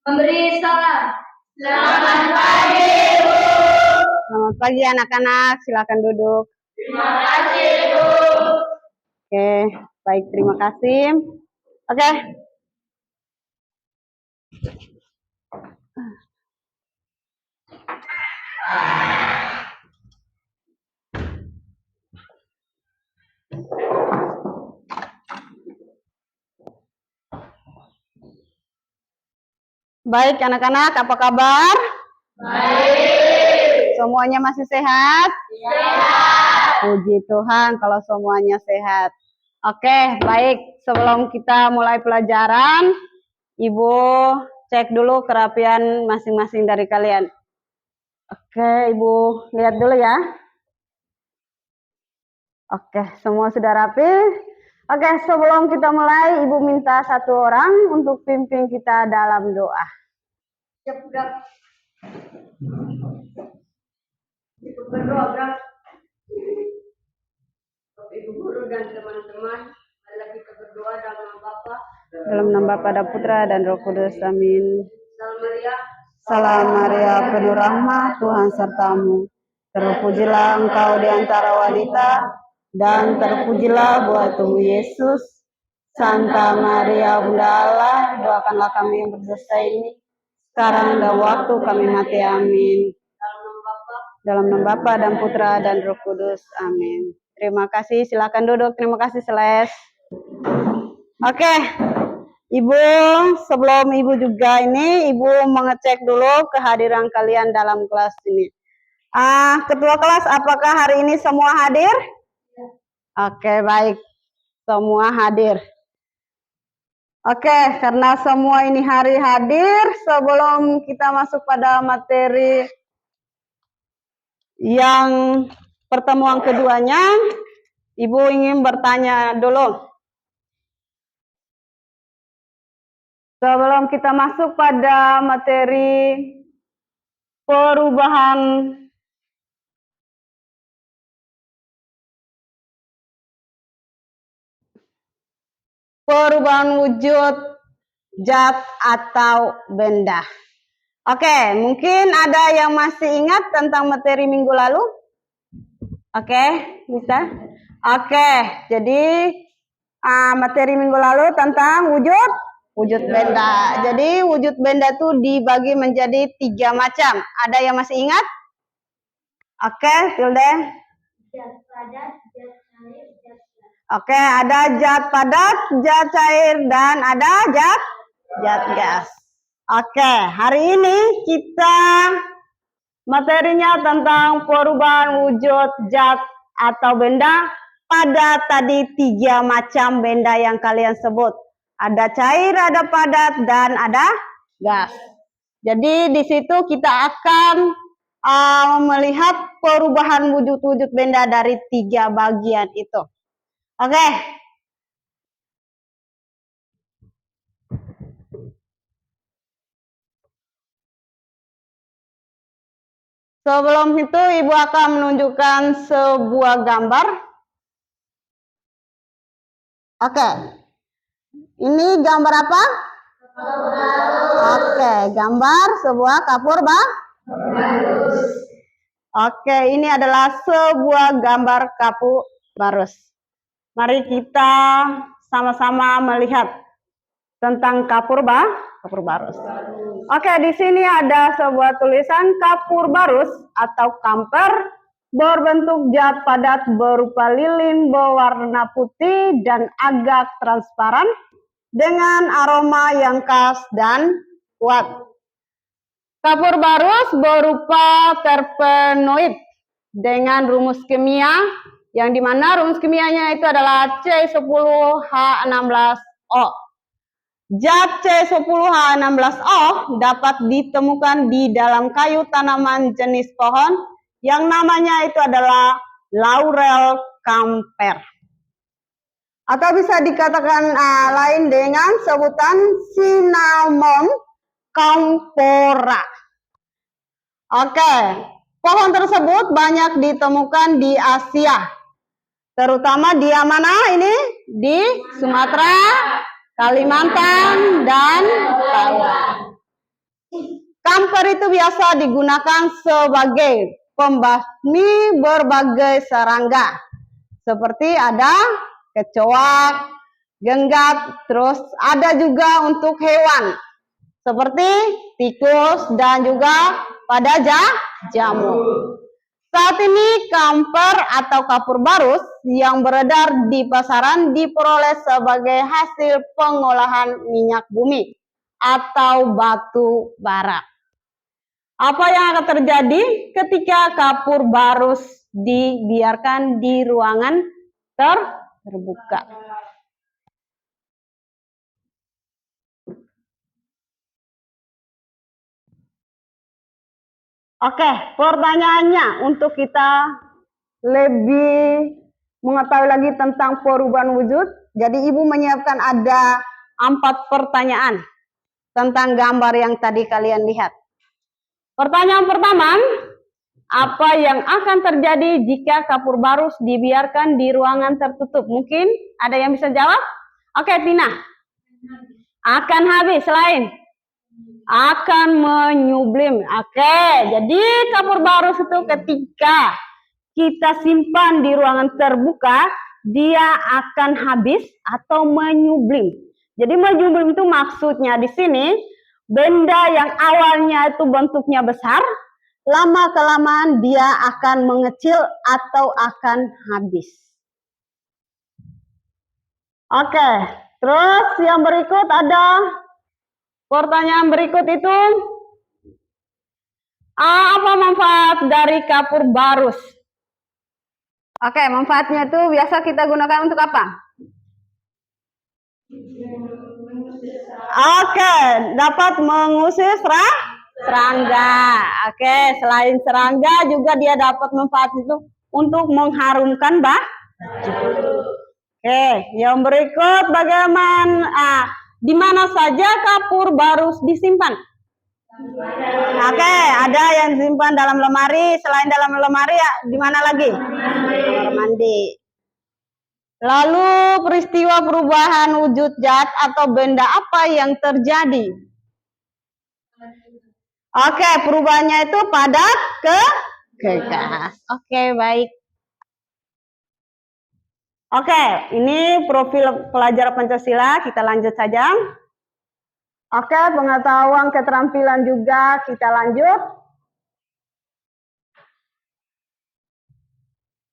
Memberi salam. Selamat pagi, Ibu. Selamat pagi anak-anak, silakan duduk. Terima kasih, Ibu. Oke, baik, terima kasih. Oke. Baik anak-anak, apa kabar? Baik. Semuanya masih sehat? Sehat. Puji Tuhan kalau semuanya sehat. Oke, baik. Sebelum kita mulai pelajaran, Ibu cek dulu kerapian masing-masing dari kalian. Oke, Ibu lihat dulu ya. Oke, semua sudah rapi. Oke, sebelum kita mulai, Ibu minta satu orang untuk pimpin kita dalam doa. Cepat. Ibu berdoa, Bro. Ibu guru dan teman-teman, mari kita berdoa dalam nama Bapa, dalam nama Bapa dan Putra dan Roh Kudus. Amin. Salam Maria. Salam Maria, penuh rahmat, Tuhan sertamu. Terpujilah engkau di antara wanita, dan terpujilah buah tubuh Yesus. Santa Maria, Bunda Allah, doakanlah kami yang berdosa ini, sekarang dan waktu kami mati. Amin. Dalam nama Bapa dan Putra dan Roh Kudus. Amin. Terima kasih, silakan duduk. Terima kasih, Seles. Oke. Ibu, sebelum Ibu juga ini, Ibu mengecek dulu kehadiran kalian dalam kelas ini. Ketua kelas, apakah hari ini semua hadir? Oke, baik. Semua hadir. Oke, karena semua ini hari hadir, sebelum kita masuk pada materi yang pertemuan keduanya, Ibu ingin bertanya dulu. Sebelum kita masuk pada materi perubahan wujud zat atau benda. Oke, mungkin ada yang masih ingat tentang materi minggu lalu? Oke, bisa? Oke, jadi materi minggu lalu tentang wujud benda. Jadi wujud benda itu dibagi menjadi 3 macam. Ada yang masih ingat? Oke, Tilde. Zat padat, zat cair, zat gas. Oke, ada zat padat, zat cair, dan ada zat gas. Oke, hari ini kita materinya tentang perubahan wujud zat atau benda pada tadi 3 macam benda yang kalian sebut. Ada cair, ada padat, dan ada gas. Jadi di situ kita akan melihat perubahan wujud-wujud benda dari 3 bagian itu. Oke. Sebelum itu Ibu akan menunjukkan sebuah gambar. Oke. Ini gambar apa? Oke, gambar sebuah kapur barus. Oke, ini adalah sebuah gambar kapur barus. Mari kita sama-sama melihat tentang kapur barus. Oke, di sini ada sebuah tulisan kapur barus atau kamper berbentuk zat padat berupa lilin berwarna putih dan agak transparan dengan aroma yang khas dan kuat. Kapur barus berupa terpenoid dengan rumus kimia yang dimana rumus kimianya itu adalah C10H16O. Zat C10H16O dapat ditemukan di dalam kayu tanaman jenis pohon yang namanya itu adalah laurel kamper. Atau bisa dikatakan lain dengan sebutan cinnamon camphora. Oke, pohon tersebut banyak ditemukan di Asia. Terutama di mana ini? Di Sumatera Kalimantan, dan Papua. Kamper itu biasa digunakan sebagai pembasmi berbagai serangga. Seperti ada kecoak, genggat, terus ada juga untuk hewan. Seperti tikus dan juga pada jamur. Saat ini kamper atau kapur barus yang beredar di pasaran diperoleh sebagai hasil pengolahan minyak bumi atau batu bara. Apa yang akan terjadi ketika kapur barus dibiarkan di ruangan terbuka? Oke, pertanyaannya untuk kita lebih mengetahui lagi tentang perubahan wujud. Jadi Ibu menyiapkan ada 4 pertanyaan tentang gambar yang tadi kalian lihat. Pertanyaan pertama, apa yang akan terjadi jika kapur barus dibiarkan di ruangan tertutup? Mungkin ada yang bisa jawab? Oke, Tina. Akan habis, selain? Akan menyublim. Oke, jadi kapur barus itu ketika kita simpan di ruangan terbuka, dia akan habis atau menyublim. Jadi menyublim itu maksudnya di sini benda yang awalnya itu bentuknya besar, lama-kelamaan dia akan mengecil atau akan habis. Oke, terus yang berikut ada pertanyaan berikut itu, apa manfaat dari kapur barus? Oke, manfaatnya itu biasa kita gunakan untuk apa? Oke, dapat mengusir serangga. Oke, selain serangga juga dia dapat manfaat itu untuk mengharumkan Oke, yang berikut bagaimana? Di mana saja kapur barus disimpan? Oke, ada yang disimpan dalam lemari. Selain dalam lemari, ya, di mana lagi? Kamar mandi. Lalu peristiwa perubahan wujud zat atau benda apa yang terjadi? Oke, perubahannya itu padat ke gas. Oke, baik. Oke, ini profil pelajar Pancasila, kita lanjut saja. Oke, pengetahuan keterampilan juga kita lanjut.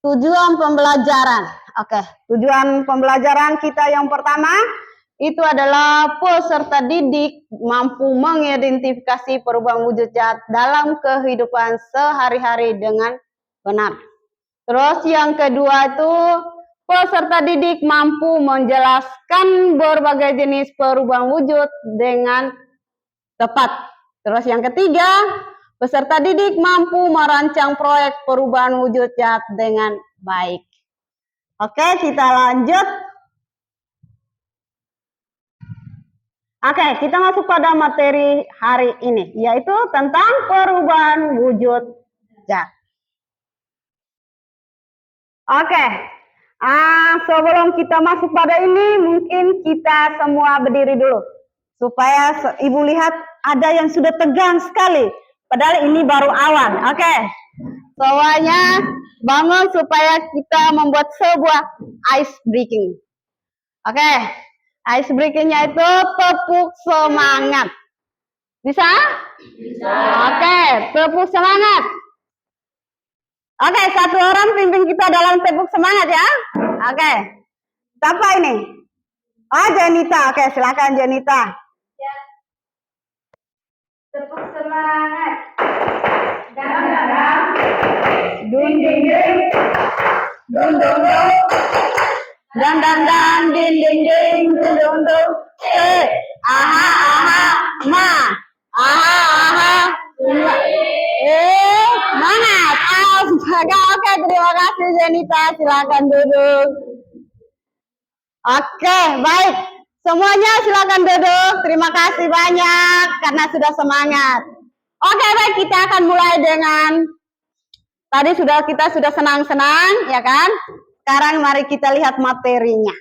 Tujuan pembelajaran. Oke, tujuan pembelajaran kita yang pertama itu adalah peserta didik mampu mengidentifikasi perubahan wujud zat dalam kehidupan sehari-hari dengan benar. Terus yang kedua itu peserta didik mampu menjelaskan berbagai jenis perubahan wujud dengan tepat. Terus yang ketiga, peserta didik mampu merancang proyek perubahan wujud zat dengan baik. Oke, kita lanjut. Oke, kita masuk pada materi hari ini, yaitu tentang perubahan wujud zat. Oke, sebelum kita masuk pada ini, mungkin kita semua berdiri dulu. Supaya Ibu lihat ada yang sudah tegang sekali. Padahal ini baru awal. Oke, semuanya bangun supaya kita membuat sebuah ice breaking. Oke, ice breakingnya itu tepuk semangat. Bisa? Bisa. Oke, tepuk semangat. Oke, satu orang pimpin kita dalam tepuk semangat ya. Oke, siapa ini? Oh, Janita. Oke, silakan Janita. Ya. Tepuk semangat. Dang-dang-dang. Dun-ding-ding. Dun-dun-dun. Dan-dan-dan. Ding-ding-ding. Dun-dun-dun. Aha, aha, ma. Aha, aha, ma. Semangat. Oke, terima kasih Janita. Silakan duduk. Oke, baik. Semuanya silakan duduk. Terima kasih banyak karena sudah semangat. Oke, baik, kita akan mulai dengan tadi kita sudah senang-senang, ya kan? Sekarang mari kita lihat materinya.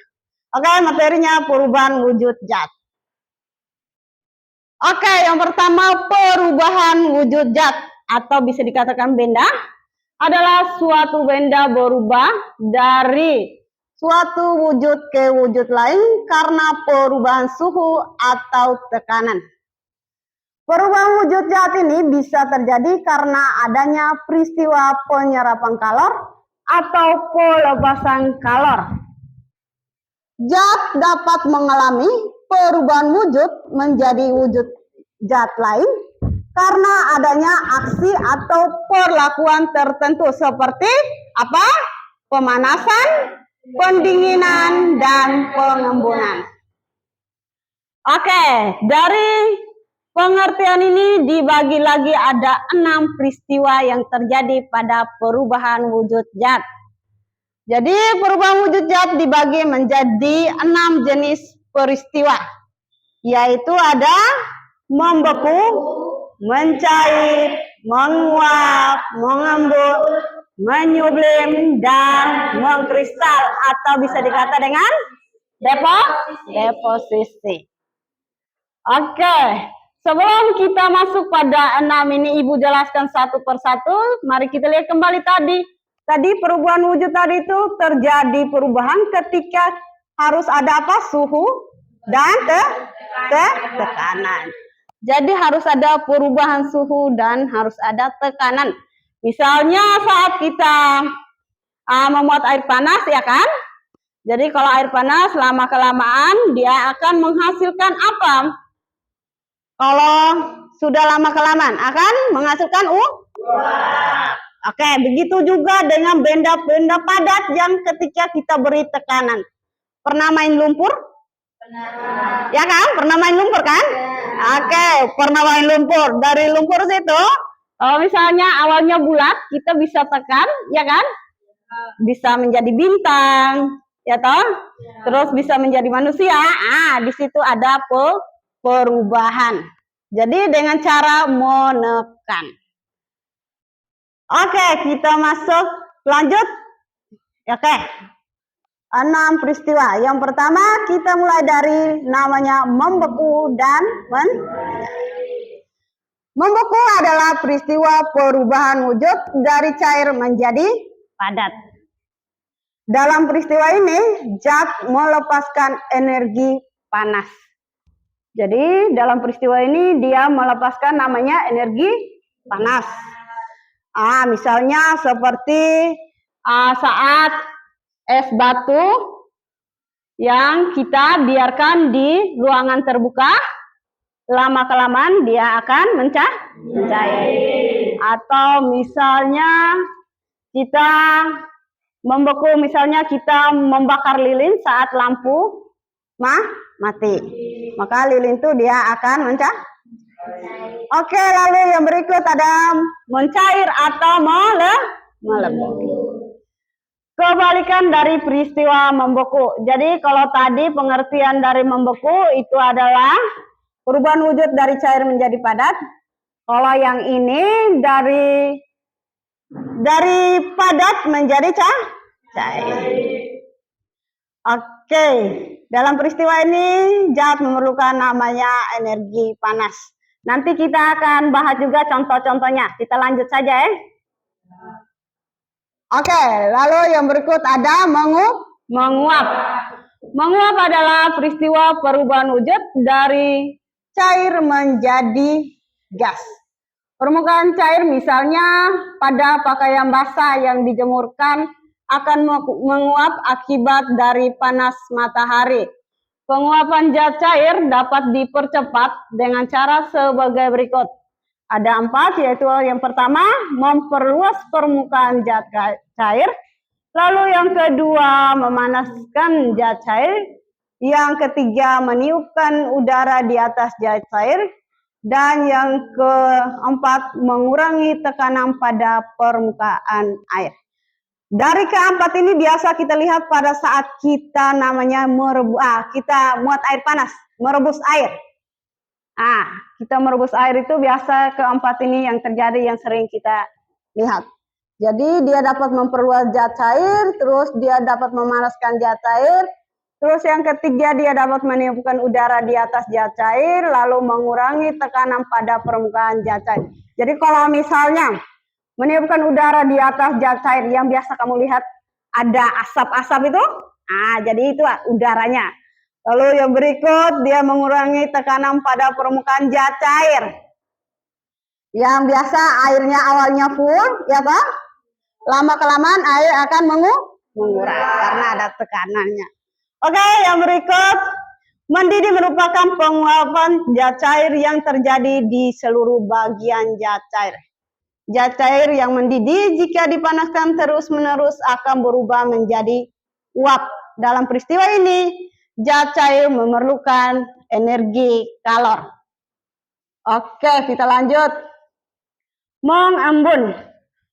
Oke, materinya perubahan wujud zat. Oke, yang pertama perubahan wujud zat atau bisa dikatakan benda adalah suatu benda berubah dari suatu wujud ke wujud lain karena perubahan suhu atau tekanan. Perubahan wujud zat ini bisa terjadi karena adanya peristiwa penyerapan kalor atau pelepasan kalor. Zat dapat mengalami perubahan wujud menjadi wujud zat lain karena adanya aksi atau perlakuan tertentu seperti apa? Pemanasan, pendinginan, dan pengembunan. Oke, dari pengertian ini dibagi lagi ada 6 peristiwa yang terjadi pada perubahan wujud zat. Jadi perubahan wujud zat dibagi menjadi 6 jenis peristiwa, yaitu ada membeku, mencair, menguap, mengembun, menyublim, dan mengkristal atau bisa dikata dengan deposisi. Oke, sebelum kita masuk pada 6 ini, Ibu jelaskan satu persatu. Mari kita lihat kembali tadi. Tadi perubahan wujud tadi itu terjadi perubahan ketika harus ada apa? Suhu dan tekanan. Jadi harus ada perubahan suhu dan harus ada tekanan. Misalnya saat kita memuat air panas, ya kan? Jadi kalau air panas lama-kelamaan dia akan menghasilkan apa? Kalau sudah lama-kelamaan akan menghasilkan uap. Oke, begitu juga dengan benda-benda padat yang ketika kita beri tekanan. Pernah main lumpur? Pernah. Ya kan? Pernah main lumpur kan? Oke, pernah main lumpur. Dari lumpur situ, kalau misalnya awalnya bulat, kita bisa tekan, ya kan? Bisa menjadi bintang, ya toh? Terus bisa menjadi manusia. Di situ ada perubahan. Jadi dengan cara menekan. Oke, kita masuk lanjut. Oke. 6 peristiwa. Yang pertama kita mulai dari namanya membeku dan membeku adalah peristiwa perubahan wujud dari cair menjadi padat. Dalam peristiwa ini zat melepaskan energi panas. Jadi dalam peristiwa ini dia melepaskan namanya energi panas. Misalnya seperti saat es batu yang kita biarkan di ruangan terbuka, lama-kelamaan dia akan mencair. Atau misalnya kita membeku, misalnya kita membakar lilin saat lampu mati. Maka lilin itu dia akan mencair. Oke, lalu yang berikut ada mencair atau melebur. Kebalikan dari peristiwa membeku. Jadi kalau tadi pengertian dari membeku itu adalah perubahan wujud dari cair menjadi padat. Kalau yang ini dari padat menjadi cair. Oke, dalam peristiwa ini zat memerlukan namanya energi panas. Nanti kita akan bahas juga contoh-contohnya. Kita lanjut saja ya. Oke, lalu yang berikut ada menguap. Menguap adalah peristiwa perubahan wujud dari cair menjadi gas. Permukaan cair misalnya pada pakaian basah yang dijemurkan akan menguap akibat dari panas matahari. Penguapan zat cair dapat dipercepat dengan cara sebagai berikut. Ada 4, yaitu yang pertama memperluas permukaan zat cair. Lalu yang kedua memanaskan zat cair. Yang ketiga meniupkan udara di atas zat cair. Dan yang keempat mengurangi tekanan pada permukaan air. Dari keempat ini biasa kita lihat pada saat kita namanya kita muat air panas, merebus air. Kita merebus air itu biasa keempat ini yang terjadi yang sering kita lihat. Jadi dia dapat memperluas zat cair, terus dia dapat memanaskan zat cair, Terus yang ketiga, dia dapat meniupkan udara di atas zat cair, lalu mengurangi tekanan pada permukaan zat cair. Jadi kalau misalnya meniupkan udara di atas zat cair yang biasa kamu lihat ada asap-asap itu, jadi itu udaranya. Lalu yang berikut, dia mengurangi tekanan pada permukaan zat cair. Yang biasa airnya awalnya full, ya toh? Lama-kelamaan air akan mengurai karena ada tekanannya. Oke, yang berikut, mendidih merupakan penguapan zat cair yang terjadi di seluruh bagian zat cair. Zat cair yang mendidih jika dipanaskan terus-menerus akan berubah menjadi uap. Dalam peristiwa ini, zat cair memerlukan energi kalor. Oke, kita lanjut. Mengembun.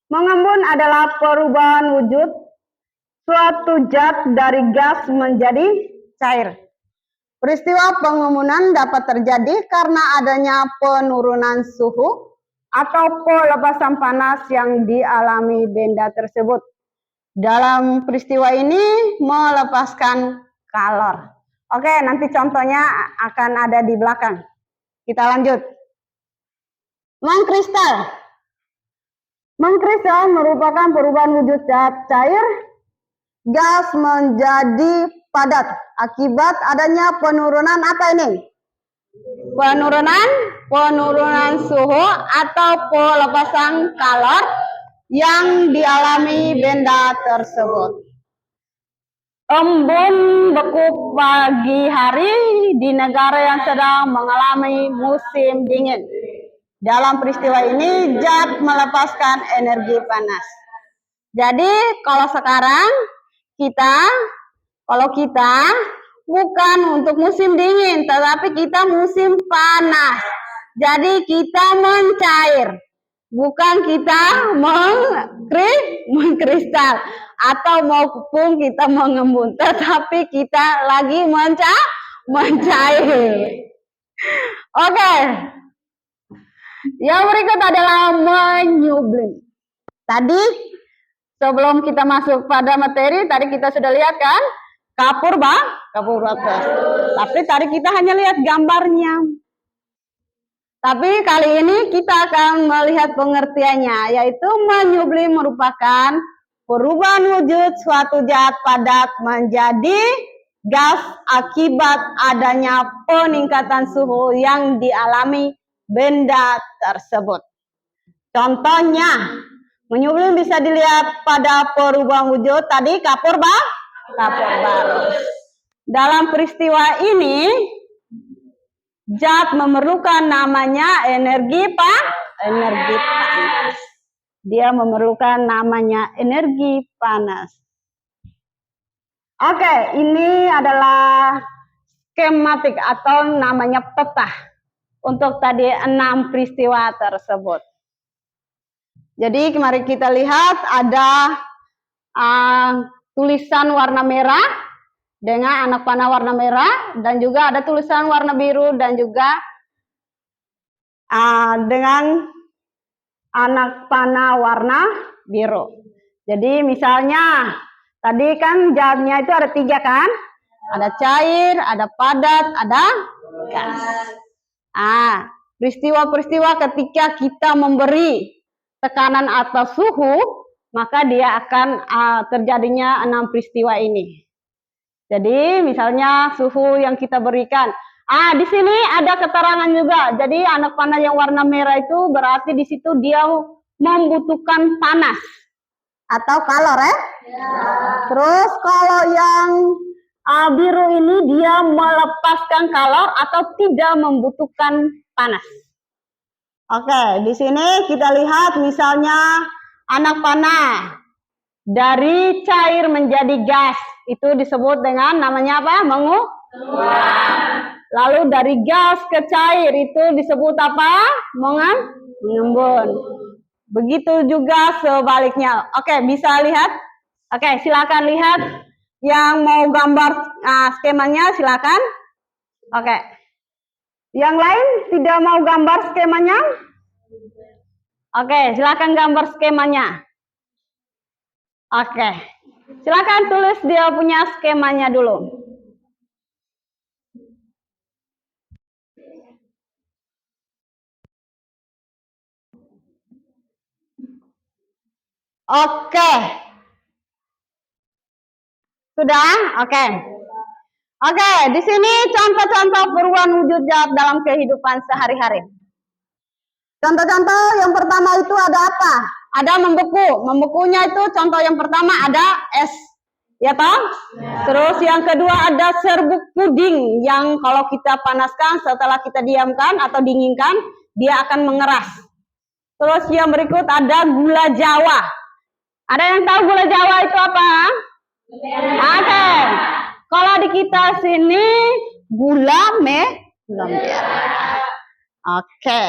Mengembun adalah perubahan wujud suatu zat dari gas menjadi cair. Peristiwa pengembunan dapat terjadi karena adanya penurunan suhu atau pelepasan panas yang dialami benda tersebut. Dalam peristiwa ini melepaskan kalor. Oke, nanti contohnya akan ada di belakang. Kita lanjut. Mengkristal. Mengkristal merupakan perubahan wujud zat cair gas menjadi padat akibat adanya penurunan apa ini? Penurunan suhu atau pelepasan kalor yang dialami benda tersebut. Embun beku pagi hari di negara yang sedang mengalami musim dingin. Dalam peristiwa ini zat melepaskan energi panas. Jadi kalau sekarang kalau kita bukan untuk musim dingin, tetapi kita musim panas. Jadi kita mencair, bukan kita mengkristal atau maupun kita mengembun, tetapi kita lagi mencair. Oke. Yang berikut adalah menyublim. Tadi sebelum kita masuk pada materi, tadi kita sudah lihat kan kapur batas. Tapi tadi kita hanya lihat gambarnya. Tapi kali ini kita akan melihat pengertiannya, yaitu menyublim merupakan perubahan wujud suatu zat padat menjadi gas akibat adanya peningkatan suhu yang dialami benda tersebut. Contohnya, menyublim bisa dilihat pada perubahan wujud tadi kapur baru. Dalam peristiwa ini, zat memerlukan namanya energi panas. Dia memerlukan namanya energi panas. Oke, ini adalah skematik atau namanya peta untuk tadi 6 peristiwa tersebut. Jadi mari kita lihat ada tulisan warna merah dengan anak panah warna merah dan juga ada tulisan warna biru dan juga dengan anak panah warna biru. Jadi misalnya tadi kan zatnya itu ada 3 kan? Ada cair, ada padat, ada gas. Peristiwa-peristiwa ketika kita memberi tekanan atau suhu, maka dia akan terjadinya 6 peristiwa ini. Jadi misalnya suhu yang kita berikan. Di sini ada keterangan juga. Jadi anak panah yang warna merah itu berarti di situ dia membutuhkan panas atau kalor ya. Terus kalau yang biru ini dia melepaskan kalor atau tidak membutuhkan panas. Oke, di sini kita lihat misalnya anak panah dari cair menjadi gas. Itu disebut dengan namanya apa? Menguap. Lalu dari gas ke cair itu disebut apa? Mengembun. Begitu juga sebaliknya. Oke, bisa lihat? Oke, silakan lihat. Yang mau gambar skemanya silakan. Oke. Yang lain tidak mau gambar skemanya? Oke, silakan gambar skemanya. Oke. Silakan tulis dia punya skemanya dulu. Oke. Sudah? Oke. Oke, di sini contoh-contoh perubahan wujud zat dalam kehidupan sehari-hari. Contoh-contoh yang pertama itu ada apa? Ada membeku. Membekunya itu contoh yang pertama ada es. Ya toh? Terus yang kedua ada serbuk puding yang kalau kita panaskan setelah kita diamkan atau dinginkan, dia akan mengeras. Terus yang berikut ada gula Jawa. Ada yang tahu gula Jawa itu apa? Oke. Kalau di kita sini gula merah. Oke.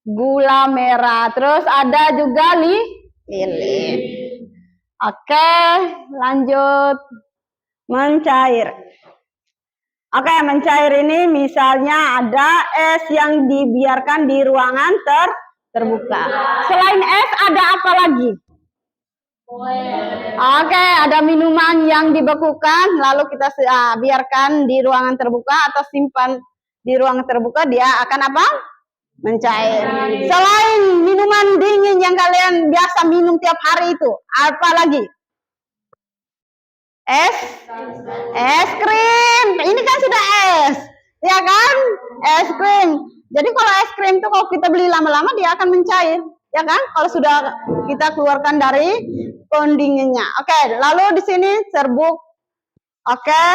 Gula merah. Terus ada juga lilin. Oke, lanjut. Mencair. Oke, mencair ini misalnya ada es yang dibiarkan di ruangan terbuka. Selain es ada apa lagi? Oke, ada minuman yang dibekukan lalu kita biarkan di ruangan terbuka atau simpan di ruangan terbuka, dia akan apa? Mencair. Selain minuman dingin yang kalian biasa minum tiap hari itu, apa lagi? Es krim. Ini kan sudah es, ya kan? Es krim. Jadi kalau es krim itu kalau kita beli lama-lama dia akan mencair, ya kan? Kalau sudah kita keluarkan dari pendinginnya. Oke, lalu di sini serbuk. Oke.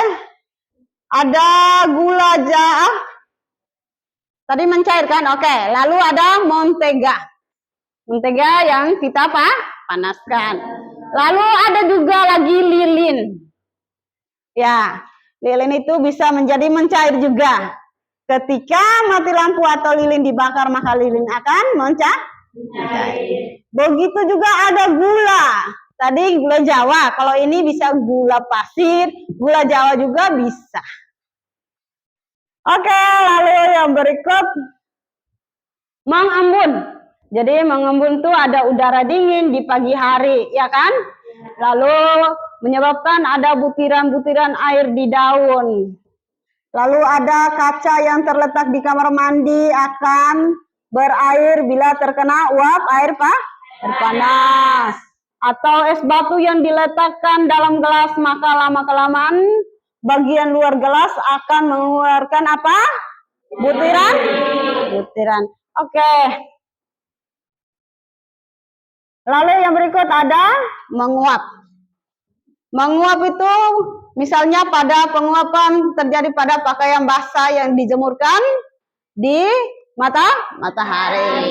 Ada gula Jawa. Tadi mencairkan, oke. Lalu ada mentega. Mentega yang kita panaskan. Lalu ada juga lagi lilin. Ya, lilin itu bisa menjadi mencair juga. Ketika mati lampu atau lilin dibakar, maka lilin akan mencair. Begitu juga ada gula. Tadi gula Jawa. Kalau ini bisa gula pasir, gula Jawa juga bisa. Oke, lalu yang berikut mengembun. Jadi mengembun itu ada udara dingin di pagi hari, ya kan? Lalu menyebabkan ada butiran-butiran air di daun. Lalu ada kaca yang terletak di kamar mandi akan berair bila terkena uap air panas. Atau es batu yang diletakkan dalam gelas, maka lama-kelamaan bagian luar gelas akan mengeluarkan apa? Butiran. Oke. Lalu yang berikut ada menguap. Menguap itu misalnya pada penguapan terjadi pada pakaian basah yang dijemurkan di matahari.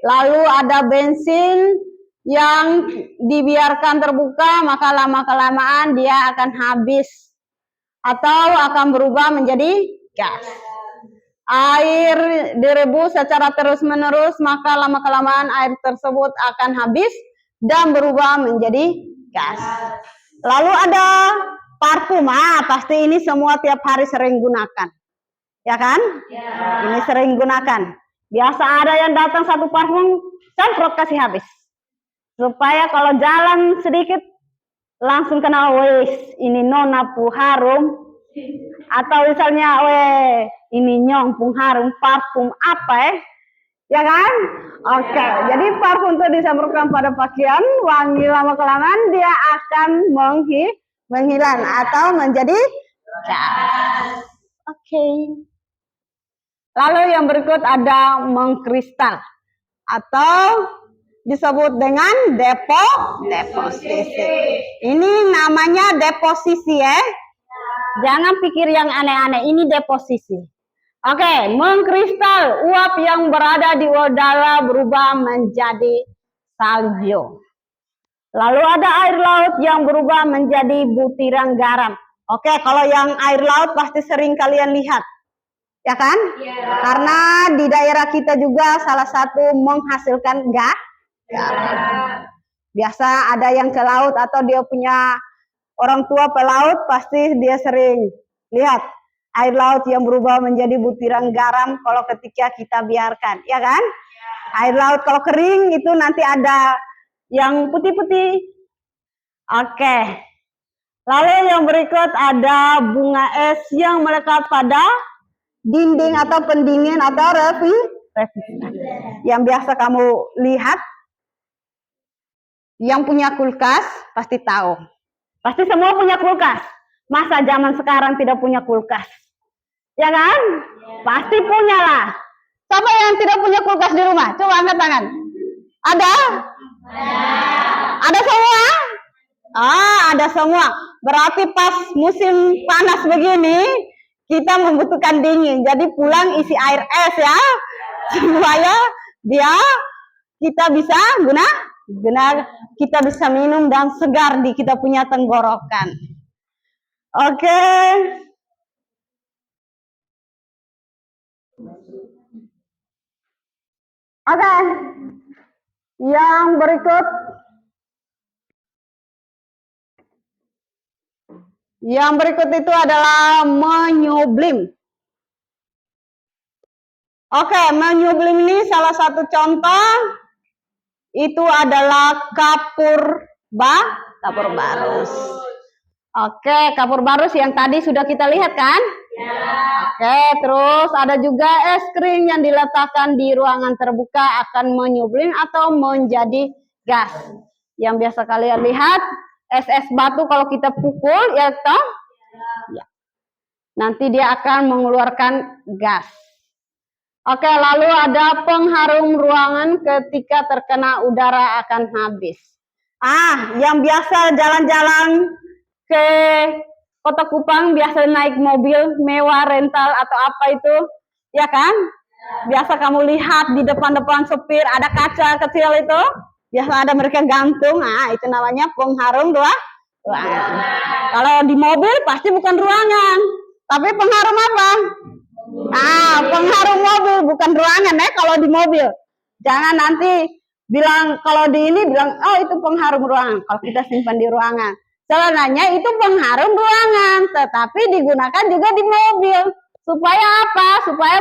Lalu ada bensin yang dibiarkan terbuka, maka lama-kelamaan dia akan habis atau akan berubah menjadi gas. Air direbus secara terus-menerus, maka lama-kelamaan air tersebut akan habis dan berubah menjadi gas. Lalu ada parfum. Pasti ini semua tiap hari sering gunakan. Ya kan? Ya. Ini sering gunakan. Biasa ada yang datang satu parfum, semprot kasih habis. Supaya kalau jalan sedikit langsung kenal, wes ini nona pu harum. Atau misalnya, ini nyong pun harum, parfum apa ya kan? Oke, jadi parfum itu disemprotkan pada pakaian, wangi lama-kelamaan dia akan menghilang atau menjadi gas. Oke. Lalu yang berikut ada mengkristal atau disebut dengan deposisi. Ini namanya deposisi ya. Jangan pikir yang aneh-aneh, ini deposisi. Oke, mengkristal, uap yang berada di udara berubah menjadi salju. Lalu ada air laut yang berubah menjadi butiran garam. Oke, kalau yang air laut pasti sering kalian lihat. Ya kan? Yeah. Karena di daerah kita juga salah satu menghasilkan garam. Biasa ada yang ke laut atau dia punya orang tua pelaut, pasti dia sering lihat air laut yang berubah menjadi butiran garam kalau ketika kita biarkan, ya kan? Air laut kalau kering itu nanti ada yang putih-putih. Oke. Lalu yang berikut ada bunga es yang melekat pada dinding atau pendingin atau revisi. Yang biasa kamu lihat Yang punya kulkas pasti tahu. Pasti semua punya kulkas. Masa zaman sekarang tidak punya kulkas? Ya kan? Pasti punya lah. Siapa yang tidak punya kulkas di rumah? Coba angkat tangan. Ada? Ada semua? Ada semua. Berarti pas musim panas begini, kita membutuhkan dingin. Jadi pulang isi air es ya, supaya kita bisa kita bisa minum dan segar di kita punya tenggorokan. Oke. Oke. Yang berikut. Yang berikut itu adalah menyublim. Oke, menyublim ini salah satu contoh itu adalah kapur barus. Oke, kapur barus yang tadi sudah kita lihat kan? Ya. Oke, terus ada juga es krim yang diletakkan di ruangan terbuka akan menyublim atau menjadi gas. Yang biasa kalian lihat, es batu kalau kita pukul, ya toh? Ya. Nanti dia akan mengeluarkan gas. Oke, lalu ada pengharum ruangan ketika terkena udara akan habis. Yang biasa jalan-jalan ke Kota Kupang biasa naik mobil mewah rental atau apa itu, ya kan? Biasa kamu lihat di depan-depan supir ada kaca kecil itu, biasa ada mereka gantung. Itu namanya pengharum ruangan. Kalau di mobil pasti bukan ruangan, tapi pengharum apa? Pengharum mobil bukan ruangan ya. Kalau di mobil, jangan nanti bilang kalau di ini bilang itu pengharum ruangan. Kalau kita simpan di ruangan. Sebenarnya itu pengharum ruangan, tetapi digunakan juga di mobil. Supaya apa? Supaya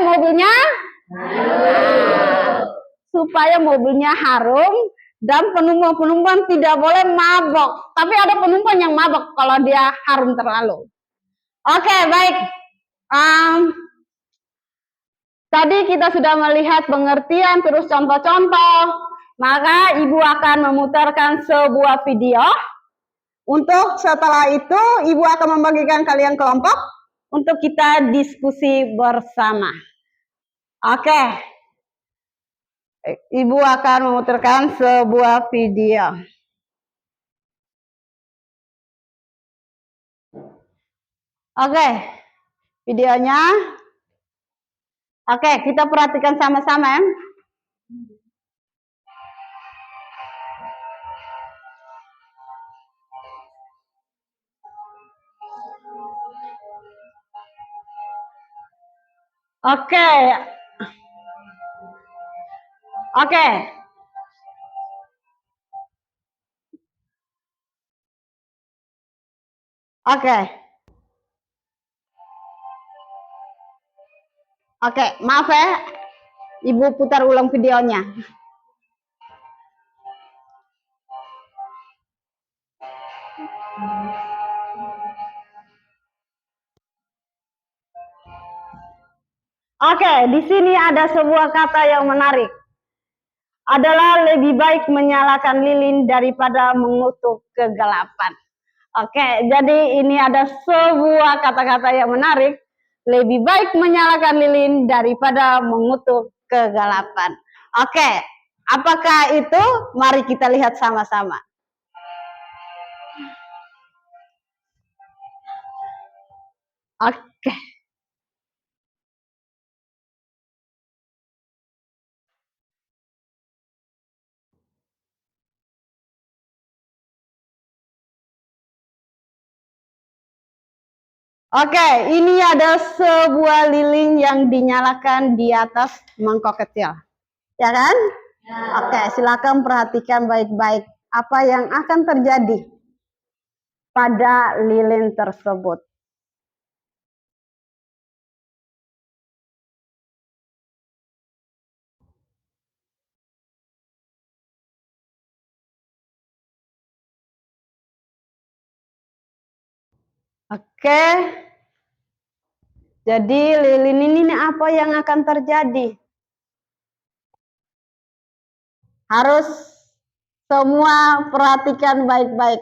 mobilnya harum dan penumpang-penumpang tidak boleh mabok. Tapi ada penumpang yang mabok kalau dia harum terlalu. Oke, baik. Tadi kita sudah melihat pengertian terus contoh-contoh. Maka Ibu akan memutarkan sebuah video. Untuk setelah itu, Ibu akan membagikan kalian kelompok untuk kita diskusi bersama. Oke. Ibu akan memutarkan sebuah video. Oke. Videonya. Oke, kita perhatikan sama-sama. Oke. Oke, maaf ya. Ibu putar ulang videonya. Oke, di sini ada sebuah kata yang menarik. Adalah lebih baik menyalakan lilin daripada mengutuk kegelapan. Oke, jadi ini ada sebuah kata-kata yang menarik. Lebih baik menyalakan lilin daripada mengutuk kegelapan. Oke, apakah itu? Mari kita lihat sama-sama. Oke. Oke, ini ada sebuah lilin yang dinyalakan di atas mangkok kecil. Ya kan? Ya. Oke, silakan perhatikan baik-baik apa yang akan terjadi pada lilin tersebut. Oke. Jadi lilin ini apa yang akan terjadi? Harus Semua perhatikan baik-baik.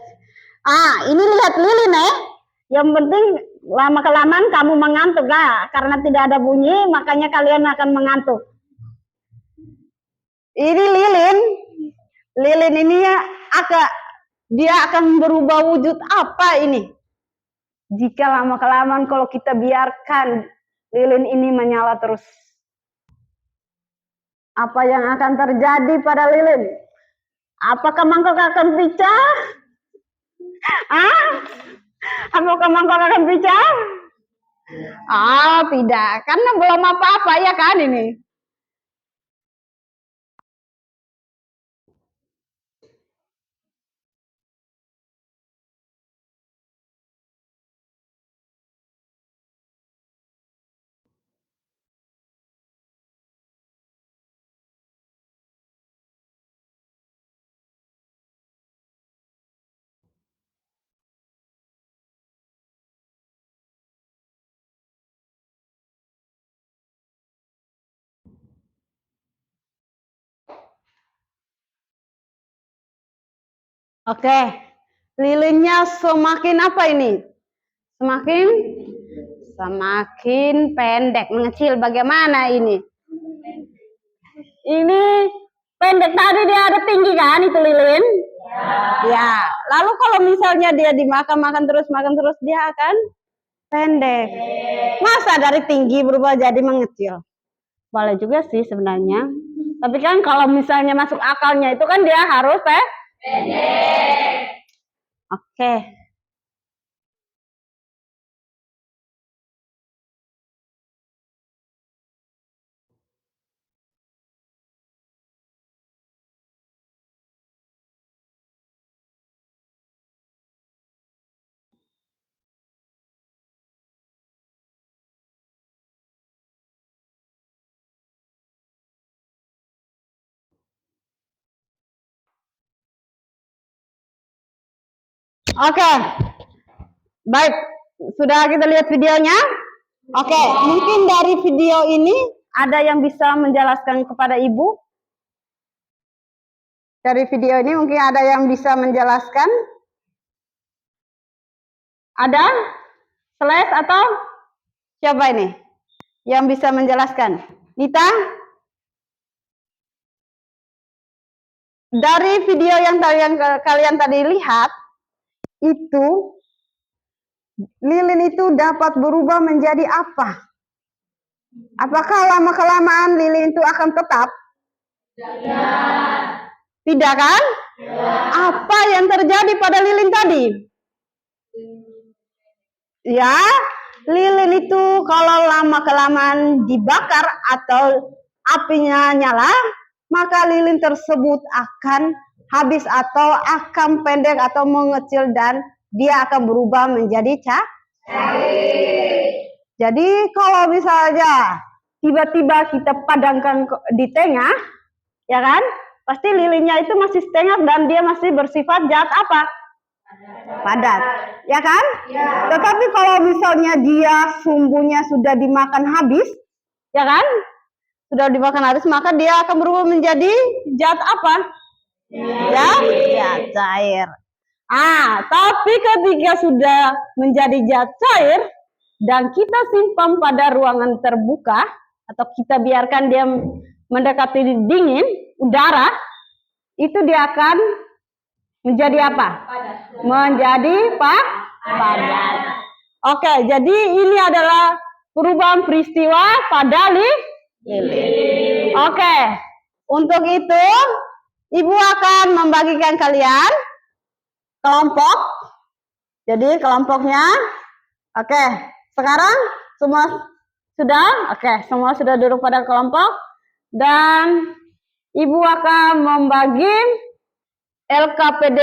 Ini lihat lilin Yang penting lama-kelamaan kamu mengantuk karena tidak ada bunyi, makanya kalian akan mengantuk. Ini lilin. Lilin ini dia akan berubah wujud apa ini? Jika lama-kelamaan kalau kita biarkan lilin ini menyala terus. Apa yang akan terjadi pada lilin? Apakah mangkok akan pecah? Apakah mangkok akan pecah? Tidak, karena belum apa-apa ya kan ini. Oke, lilinnya semakin apa ini? Semakin pendek, mengecil. Bagaimana ini? Ini pendek, tadi dia ada tinggi kan itu lilin? Ya. Lalu kalau misalnya dia makan terus dia akan pendek. Masa dari tinggi berubah jadi mengecil? Boleh juga sih sebenarnya. Tapi kan kalau misalnya masuk akalnya itu kan dia harus pendek. Oke. Oke. Baik, sudah kita lihat videonya? Oke, mungkin dari video ini ada yang bisa menjelaskan kepada Ibu? Dari video ini mungkin ada yang bisa menjelaskan? Ada? Slash atau siapa ini? Yang bisa menjelaskan? Nita? Dari video yang kalian tadi lihat, itu lilin itu dapat berubah menjadi apa? Apakah lama-kelamaan lilin itu akan tetap? Tidak kan? Apa yang terjadi pada lilin tadi? Ya, lilin itu kalau lama-kelamaan dibakar atau apinya nyala, maka lilin tersebut akan habis atau akan pendek atau mengecil dan dia akan berubah menjadi cair. Jadi kalau misalnya tiba-tiba kita padamkan di tengah, ya kan? Pasti lilinnya itu masih setengah dan dia masih bersifat zat apa? Padat, ya kan? Ya. Tetapi kalau misalnya dia sumbunya sudah dimakan habis, ya kan? Sudah dimakan habis, maka dia akan berubah menjadi zat apa? Zat cair. Tapi ketika sudah menjadi zat cair dan kita simpan pada ruangan terbuka atau kita biarkan dia mendekati dingin, udara, itu dia akan menjadi apa? Menjadi padat. Oke, jadi ini adalah perubahan peristiwa pada lilin. Oke, untuk itu Ibu akan membagikan kalian kelompok. Jadi kelompoknya, oke, sekarang semua sudah? Oke, semua sudah duduk pada kelompok dan Ibu akan membagi LKPD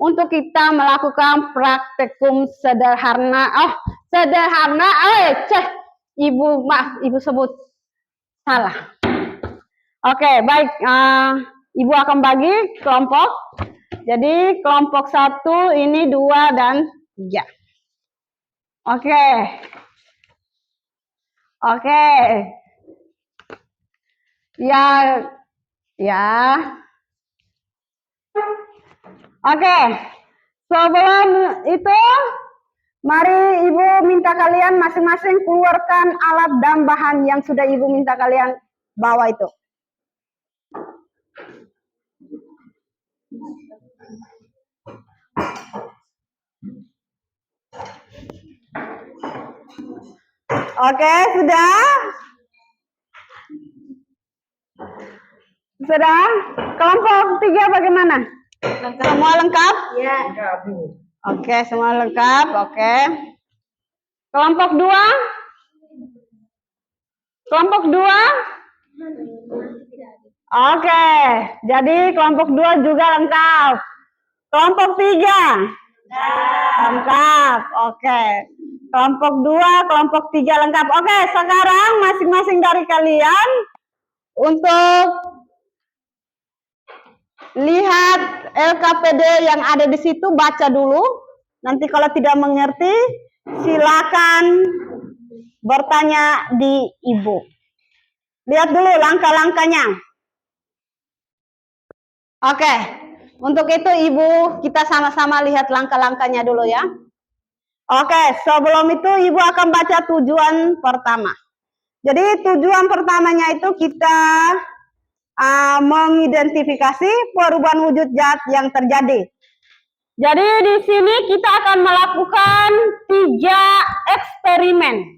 untuk kita melakukan praktikum sederhana. Ibu sebut salah. Oke, baik. Ibu akan bagi kelompok. Jadi kelompok 1 ini 2 dan 3. Oke. Ya. Oke, sebelum itu, mari Ibu minta kalian masing-masing keluarkan alat dan bahan yang sudah Ibu minta kalian bawa itu. Oke, sudah? Sudah? Kelompok 3 bagaimana? Semua lengkap? Ya. Oke, semua lengkap. Oke. Kelompok 2? Kelompok 2? Oke, jadi kelompok 2 juga lengkap. Kelompok 3? Lengkap. Oke. Kelompok 2, kelompok 3 lengkap. Oke, sekarang masing-masing dari kalian untuk lihat LKPD yang ada di situ, baca dulu. Nanti kalau tidak mengerti, silakan bertanya di Ibu. Lihat dulu langkah-langkahnya. Oke, untuk itu Ibu kita sama-sama lihat langkah-langkahnya dulu ya. Oke, sebelum itu Ibu akan baca tujuan pertama. Jadi tujuan pertamanya itu kita mengidentifikasi perubahan wujud zat yang terjadi. Jadi di sini kita akan melakukan 3 eksperimen.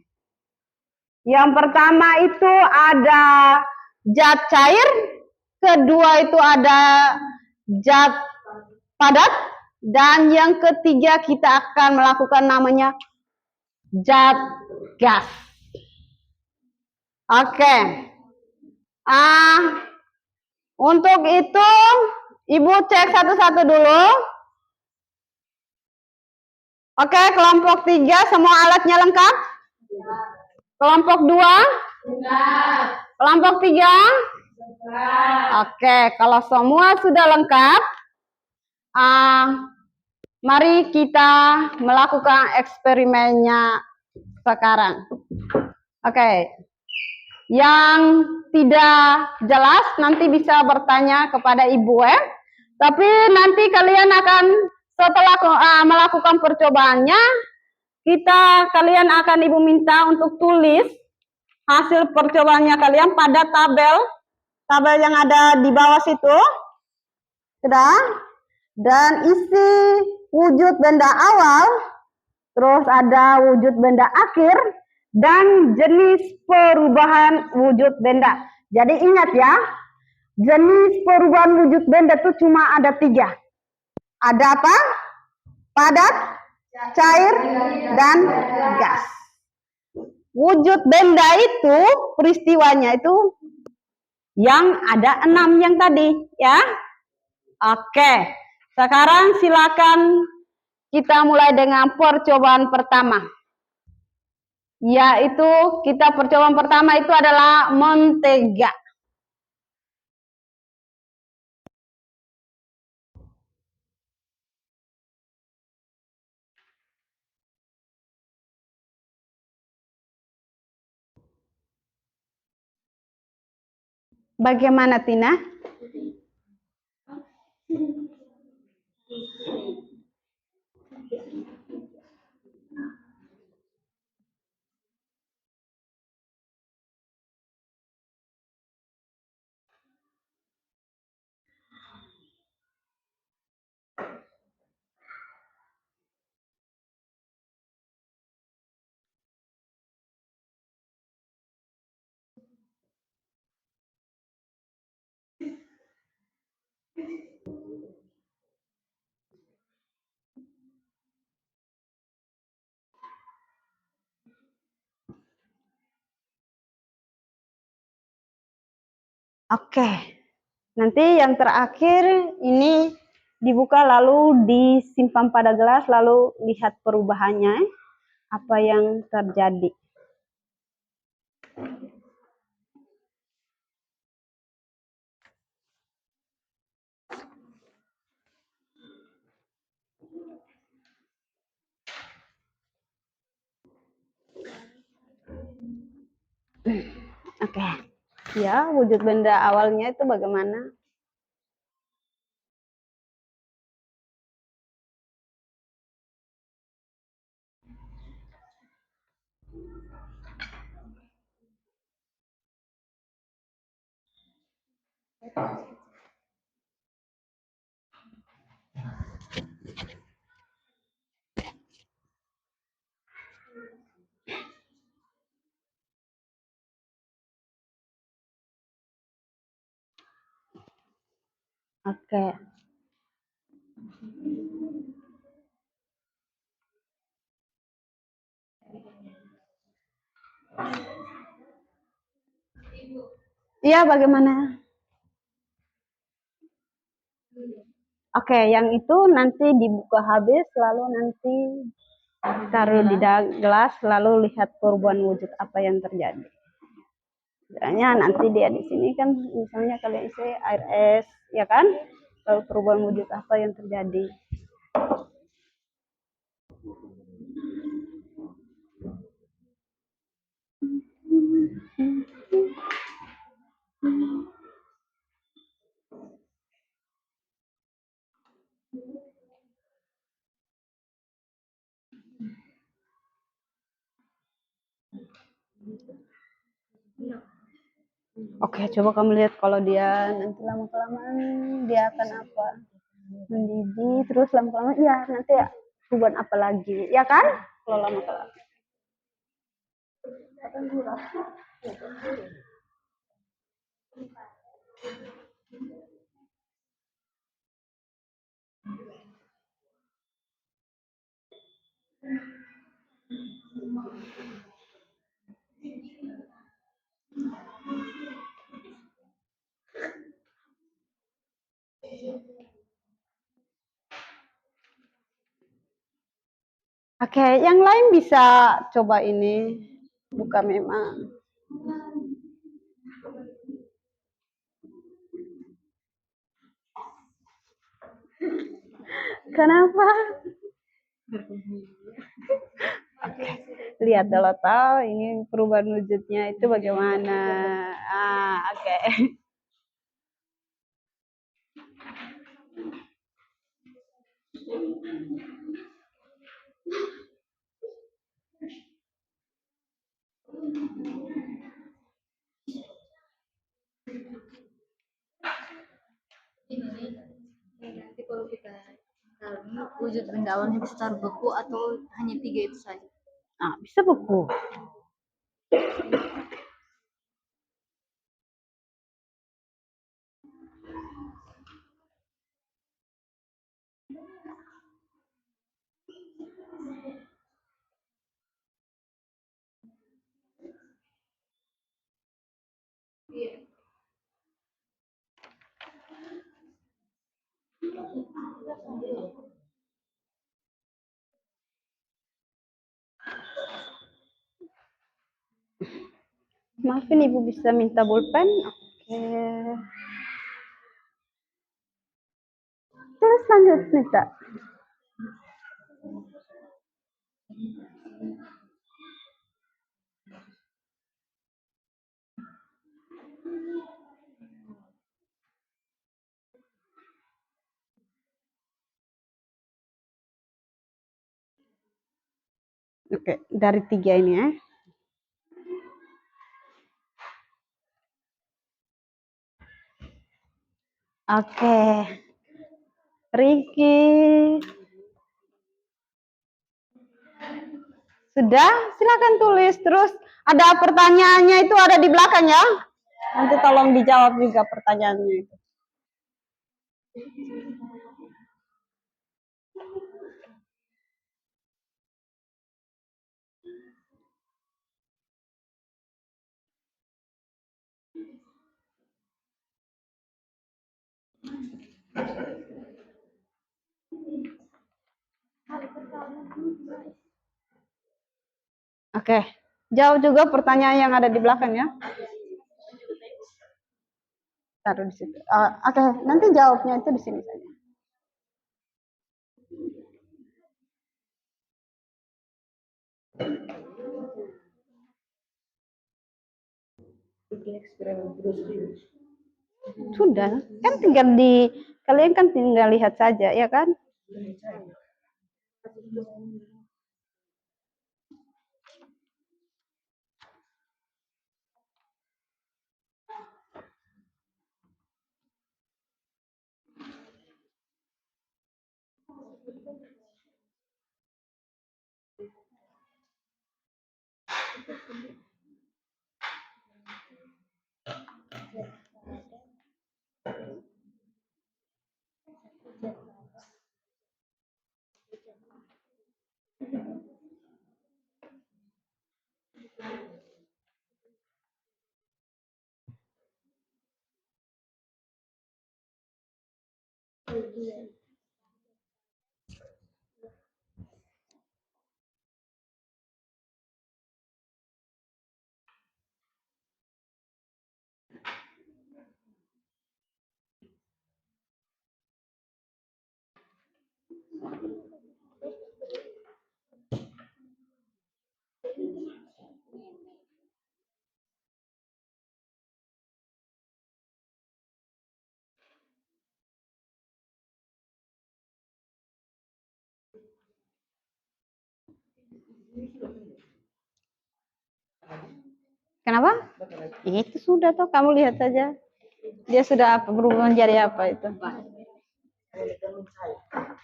Yang pertama itu ada zat cair, kedua itu ada zat padat, dan yang ketiga kita akan melakukan namanya zat gas. Oke. Untuk itu Ibu cek satu-satu dulu. Oke, kelompok 3 semua alatnya lengkap? Kelompok 2? Kelompok 3? Oke, kalau semua sudah lengkap, mari kita melakukan eksperimennya sekarang. Oke. Yang tidak jelas nanti bisa bertanya kepada Ibu ya. Tapi nanti kalian akan setelah melakukan percobaannya, kalian akan Ibu minta untuk tulis hasil percobaannya kalian pada tabel yang ada di bawah situ. Sudah? Dan isi wujud benda awal, terus ada wujud benda akhir, dan jenis perubahan wujud benda. Jadi ingat ya, jenis perubahan wujud benda itu cuma ada 3. Ada apa? Padat, cair, dan gas. Wujud benda itu, peristiwanya itu yang ada 6 yang tadi ya. Oke, sekarang silakan kita mulai dengan percobaan pertama. Yaitu percobaan pertama itu adalah mentega. Bagaimana Tina? Oke, nanti yang terakhir ini dibuka lalu disimpan pada gelas lalu lihat perubahannya apa yang terjadi. Oke. Ya, wujud benda awalnya itu bagaimana? Oke. Iya, bagaimana? Oke, yang itu nanti dibuka habis, lalu nanti taruh di gelas, lalu lihat perubahan wujud apa yang terjadi. Misalnya nanti dia di sini kan, misalnya kalian isi air es, ya kan? Lalu perubahan wujud apa yang terjadi. Oke, coba kamu lihat kalau dia nanti lama-kelamaan dia akan apa? Mendidih, terus lama-kelamaan, iya nanti ya, perubahan apa lagi, ya kan? Kalau lama-kelamaan. Oke, yang lain bisa coba ini buka memang. Kenapa? Oke, lihat kalau tahu ini perubahan wujudnya itu bagaimana. Oke. Nanti kalau kita taruh wujud benda awalnya bisa taruh beku atau hanya 3 itu saja. Bisa beku. Maafin Ibu bisa minta pulpen. Oke. Terus lanjut minta. Oke, dari 3 ini ya. Oke. Ricky. Sudah, silakan tulis. Terus ada pertanyaannya itu ada di belakang ya. Nanti tolong dijawab juga pertanyaannya itu. Oke, jawab juga pertanyaan yang ada di belakang ya. Taruh di situ. Oke, nanti jawabnya itu di sini saja. Sudah, kan tinggal kalian kan tinggal lihat saja, ya kan? Kenapa? Itu sudah toh, kamu lihat saja. Dia sudah apa, berubah menjadi apa itu?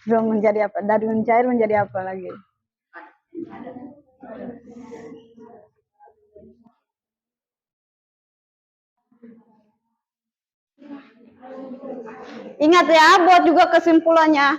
Sudah menjadi apa? Dari mencair menjadi apa lagi? Ingat ya, buat juga kesimpulannya.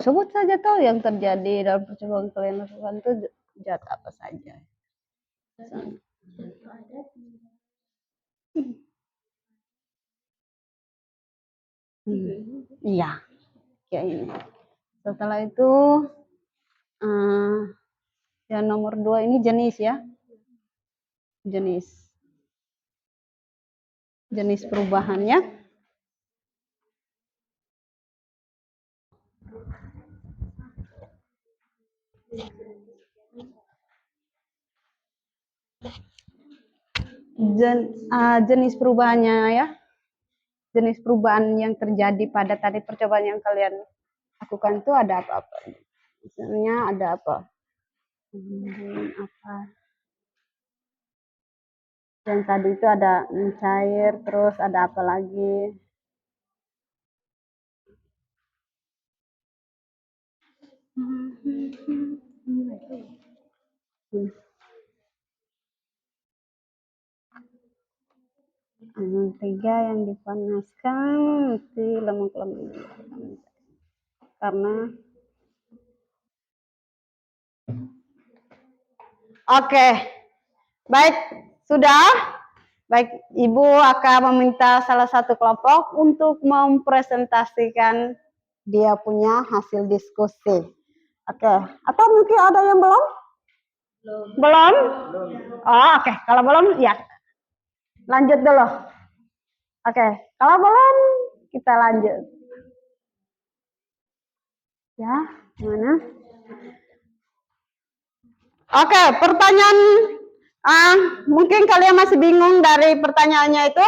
Sebut saja tuh yang terjadi dalam percobaan kalian lakukan itu jahat apa saja. Iya, kayak ini. Setelah itu yang nomor 2 ini jenis ya, jenis perubahannya. Jenis perubahannya ya, jenis perubahan yang terjadi pada tadi percobaan yang kalian lakukan itu ada apa-apa. Misalnya ada apa? Apa? Yang tadi itu ada mencair, terus ada apa lagi? Mentega yang dipanaskan mesti lemak-lemak karena oke. Baik, sudah. Baik, Ibu akan meminta salah satu kelompok untuk mempresentasikan dia punya hasil diskusi. Oke, atau mungkin ada yang belum? Belum? Oh, oke. Kalau belum, ya lanjut dulu. Oke, kalau belum, kita lanjut. Ya, mana? Oke, pertanyaan mungkin kalian masih bingung dari pertanyaannya itu.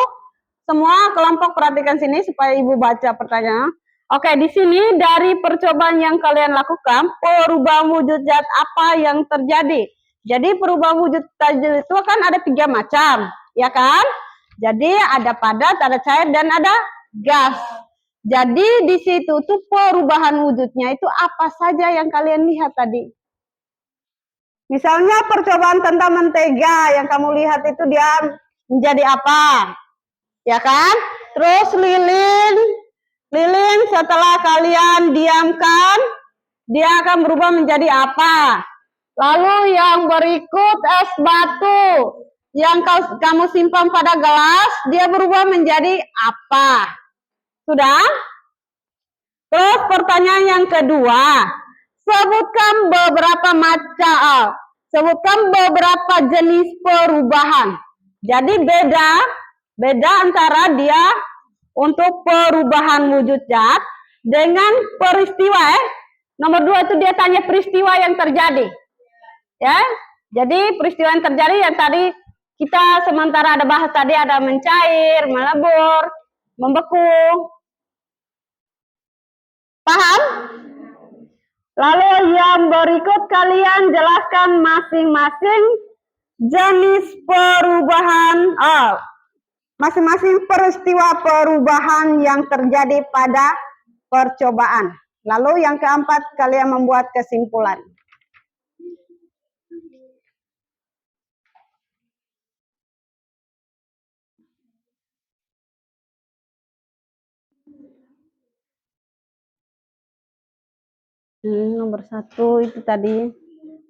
Semua kelompok perhatikan sini supaya Ibu baca pertanyaan. Oke, di sini dari percobaan yang kalian lakukan, perubahan wujud zat apa yang terjadi? Jadi perubahan wujud zat itu kan ada 3 macam, ya kan? Jadi ada padat, ada cair, dan ada gas. Jadi di situ tuh perubahan wujudnya itu apa saja yang kalian lihat tadi? Misalnya percobaan tentang mentega yang kamu lihat itu dia menjadi apa? Ya kan? Terus lilin setelah kalian diamkan, dia akan berubah menjadi apa? Lalu yang berikut es batu yang kamu simpan pada gelas, dia berubah menjadi apa? Sudah? Terus pertanyaan yang kedua, sebutkan beberapa jenis perubahan. Jadi beda antara dia untuk perubahan wujud zat dengan peristiwa. Nomor 2 itu dia tanya peristiwa yang terjadi. Ya, jadi peristiwa yang terjadi yang tadi kita sementara ada bahas tadi ada mencair, melebur, membeku. Paham? Lalu yang berikut kalian jelaskan masing-masing jenis perubahan, masing-masing peristiwa perubahan yang terjadi pada percobaan. Lalu yang keempat kalian membuat kesimpulan. Nomor 1 itu tadi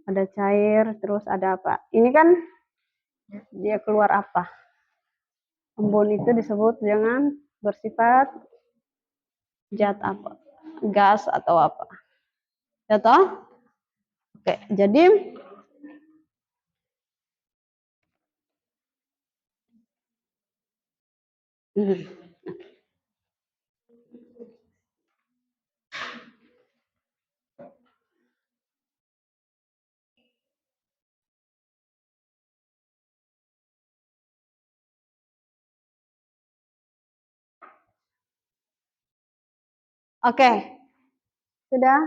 ada cair, terus ada apa? Ini kan dia keluar apa? Embun itu disebut dengan bersifat zat apa? Gas atau apa? Ya toh? Oke, jadi oke. Sudah?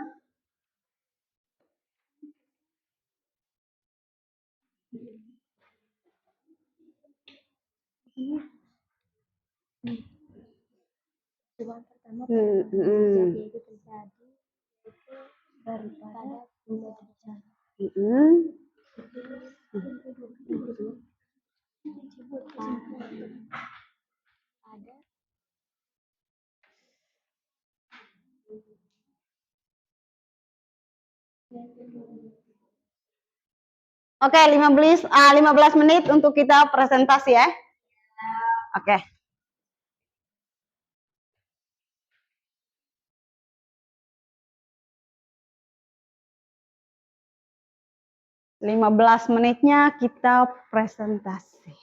Perubahan pertama jadi itu terjadi itu daripada wujud zat. Ada Oke, 15 menit untuk kita presentasi ya. Oke. Okay. 15 menitnya kita presentasi.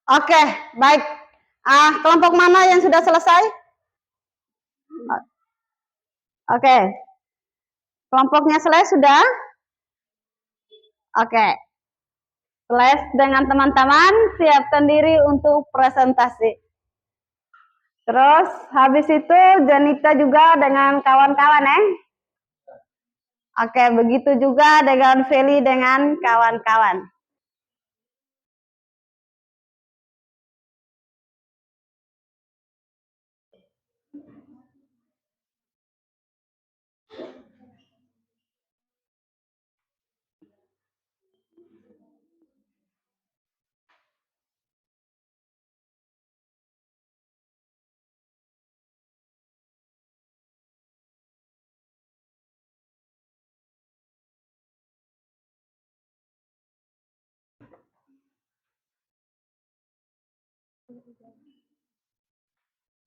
Oke, baik. Kelompok mana yang sudah selesai? Oke. Kelompoknya selesai sudah? Oke. Selesai dengan teman-teman, siapkan diri untuk presentasi. Terus habis itu Janita juga dengan kawan-kawan ya. Oke, begitu juga dengan Feli dengan kawan-kawan.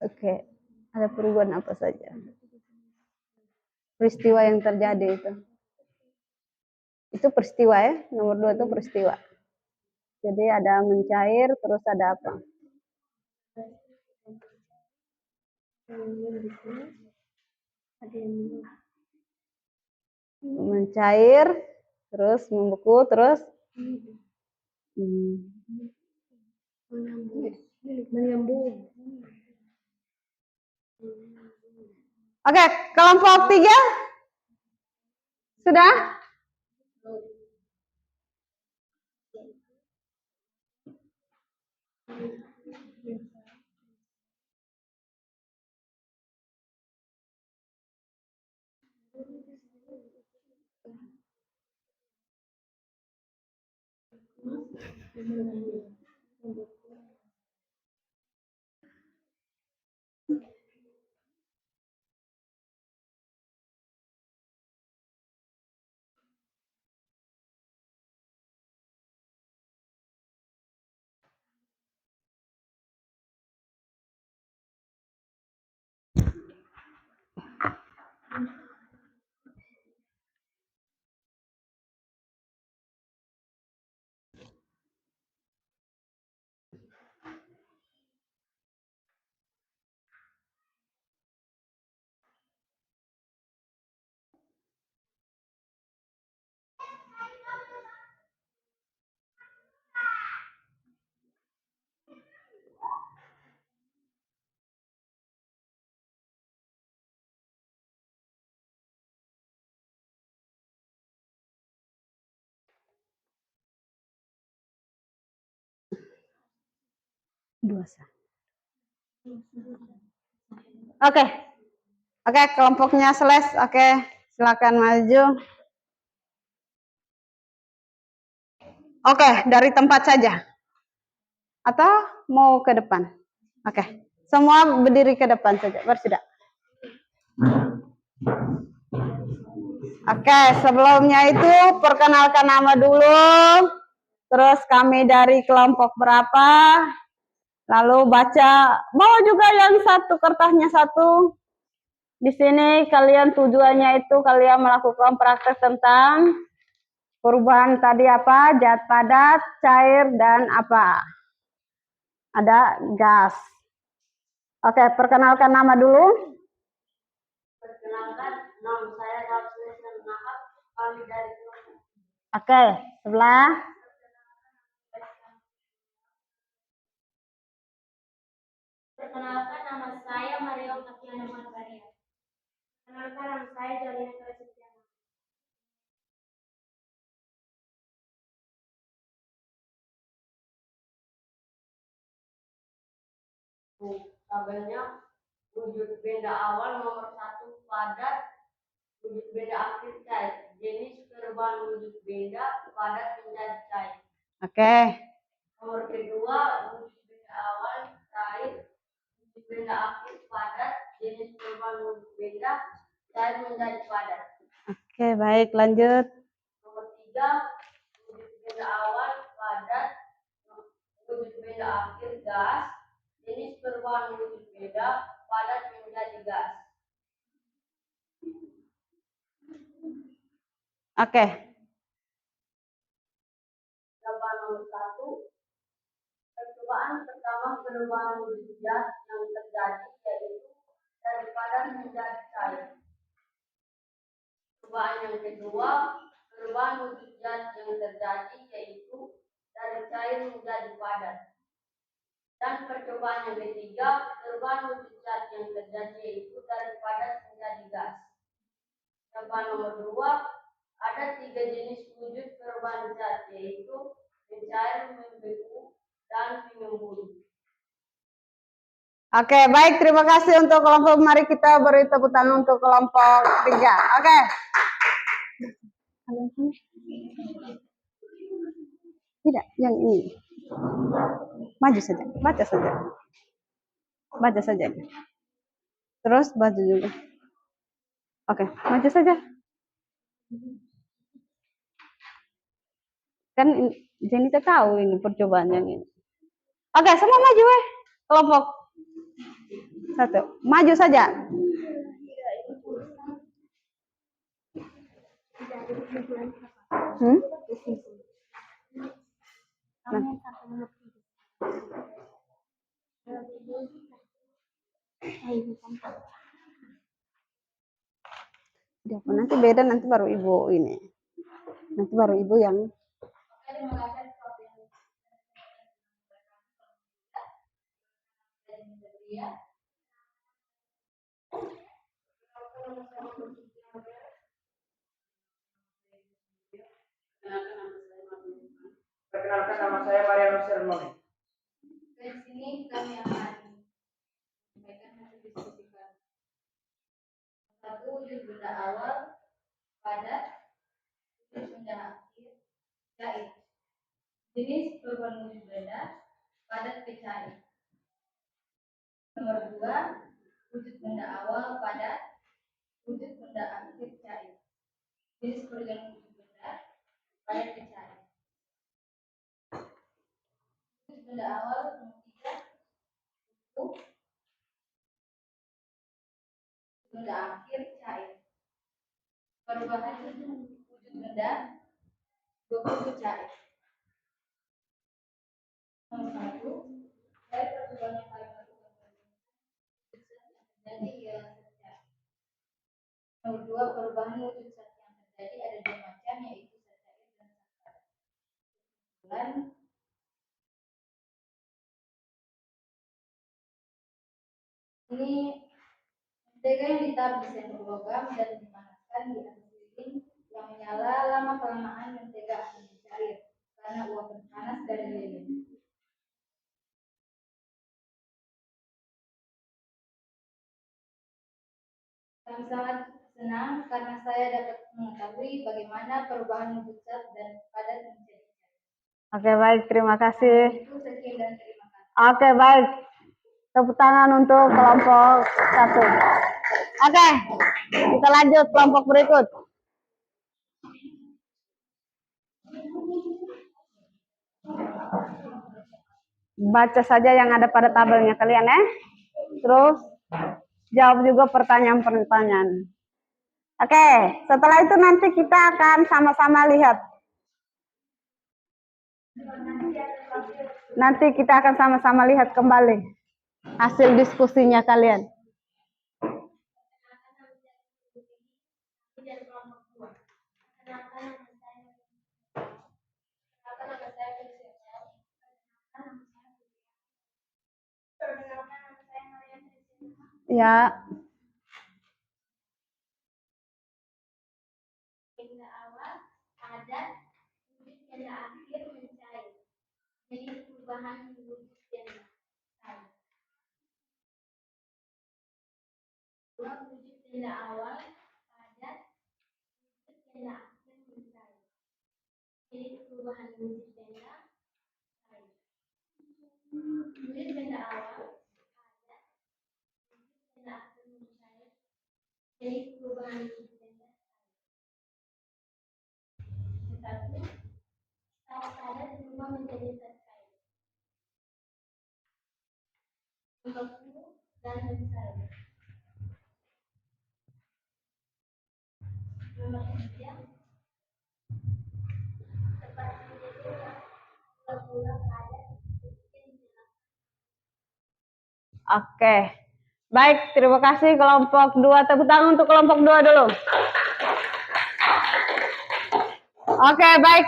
Oke, ada perubahan apa saja? Peristiwa yang terjadi itu. Itu peristiwa ya, nomor 2 itu peristiwa. Jadi ada mencair, terus ada apa? Mencair, terus membeku, terus menyambung. Oke, kelompok 3 sudah? Oke. Oke, kelompoknya selesai. Oke, silakan maju. Oke, dari tempat saja. Atau mau ke depan? Oke. Semua berdiri ke depan saja. Bersudah. Oke, sebelumnya itu perkenalkan nama dulu. Terus kami dari kelompok berapa. Lalu baca, bawa juga yang satu kertasnya satu. Di sini kalian tujuannya itu kalian melakukan praktek tentang perubahan tadi apa? Zat padat, cair, dan apa? Ada gas. Oke, perkenalkan nama dulu. Perkenalkan, nama saya Rafli Nahab, kami dari kelompok. Oke, sebelah. Perkenalkan, nama saya Mario Tatiana Margaria. Perkenalkan, nama saya Jalina Prasetyana. Tabelnya wujud benda awal nomor 1 padat, wujud benda akhir cair. Jenis perubahan wujud benda padat menjadi cair. Oke. Nomor kedua wujud benda awal cair, wujud benda akhir padat. Jenis perubahan wujud benda cair menjadi padat. Oke, baik, lanjut. Nomor 3 wujud benda awal padat, wujud benda akhir gas. jenis perubahan wujud beda, padat menjadi gas. Oke. Jawaban nomor 1. Percobaan pertama perubahan wujud gas yang terjadi yaitu dari padat menjadi cair. Percobaan yang kedua, perubahan wujud gas yang terjadi yaitu dari cair menjadi padat. Dan percobaan yang ketiga, perubahan wujud gas yang terjadi yaitu dari padat menjadi gas. Jawaban nomor 2, ada 3 jenis wujud perubahan zat yaitu mencair, membeku, dan penyembur. Oke, baik. Terima kasih untuk kelompok. Mari kita beri tepuk tangan untuk kelompok 3. Oke. Tidak, yang ini. Maju saja, baca saja. Baca saja. Terus baca juga. Oke, maju saja. Kan Jenny tahu ini percobaan yang ini. Oke, semua maju kelompok 1. Maju saja. Nanti beda, nanti baru ibu ini. Nanti baru ibu yang Perkenalkan, nama saya Mariano Sermoni. Dari sini kami akan menyampaikan hasil diskusikan. 1. Wujud benda awal, padat, wujud benda akhir, cair. Jenis perubahan wujud benda, padat ke cair. Nomor 2, wujud benda awal, padat, wujud benda akhir, cair. Jenis perubahan wujud benda, padat ke cair. Wujud benda awal, nomor 3, wujud benda akhir, cair. Perubahan wujud benda, beku cair. Nomor 1, dari percobaan yang kami lakukan terjadi ialah zat cair. Nomor 2, perubahan wujud zat yang terjadi ada 2 macam, yaitu zat cair dan zat padat. Dan ini mentega yang ditaruh di sendok logam dan dipanaskan di atas lilin yang menyala. Lama kelamaan mentega akan mencair karena uap panas dari lilin. Kami sangat senang karena saya dapat mengetahui bagaimana perubahan wujud zat dan padat menjadi cair. Oke, baik. Terima kasih. Itu sekian dan terima kasih. Oke, baik. Tepuk tangan untuk kelompok 1. Oke, kita lanjut kelompok berikut. Baca saja yang ada pada tabelnya kalian ya. Terus jawab juga pertanyaan-pertanyaan. Oke, setelah itu nanti kita akan sama-sama lihat. Nanti kita akan sama-sama lihat kembali hasil diskusinya kalian. Ya. Benda awal, padat, wujud benda akhir mencair. Jenis perubahan wujud benda cair. Wujud benda awal, padat, wujud benda akhir mencair. Jenis perubahan wujud benda cair. Wujud benda awal, padat, wujud benda akhir mencair. Jenis perubahan wujud benda cair. 1. Zat padat berubah menjadi zat cair. dan mencair. Nomor 9, tempat menjadi gula padat Oke. Baik, terima kasih kelompok 2. Tepuk tangan untuk kelompok 2 dulu. Oke, baik.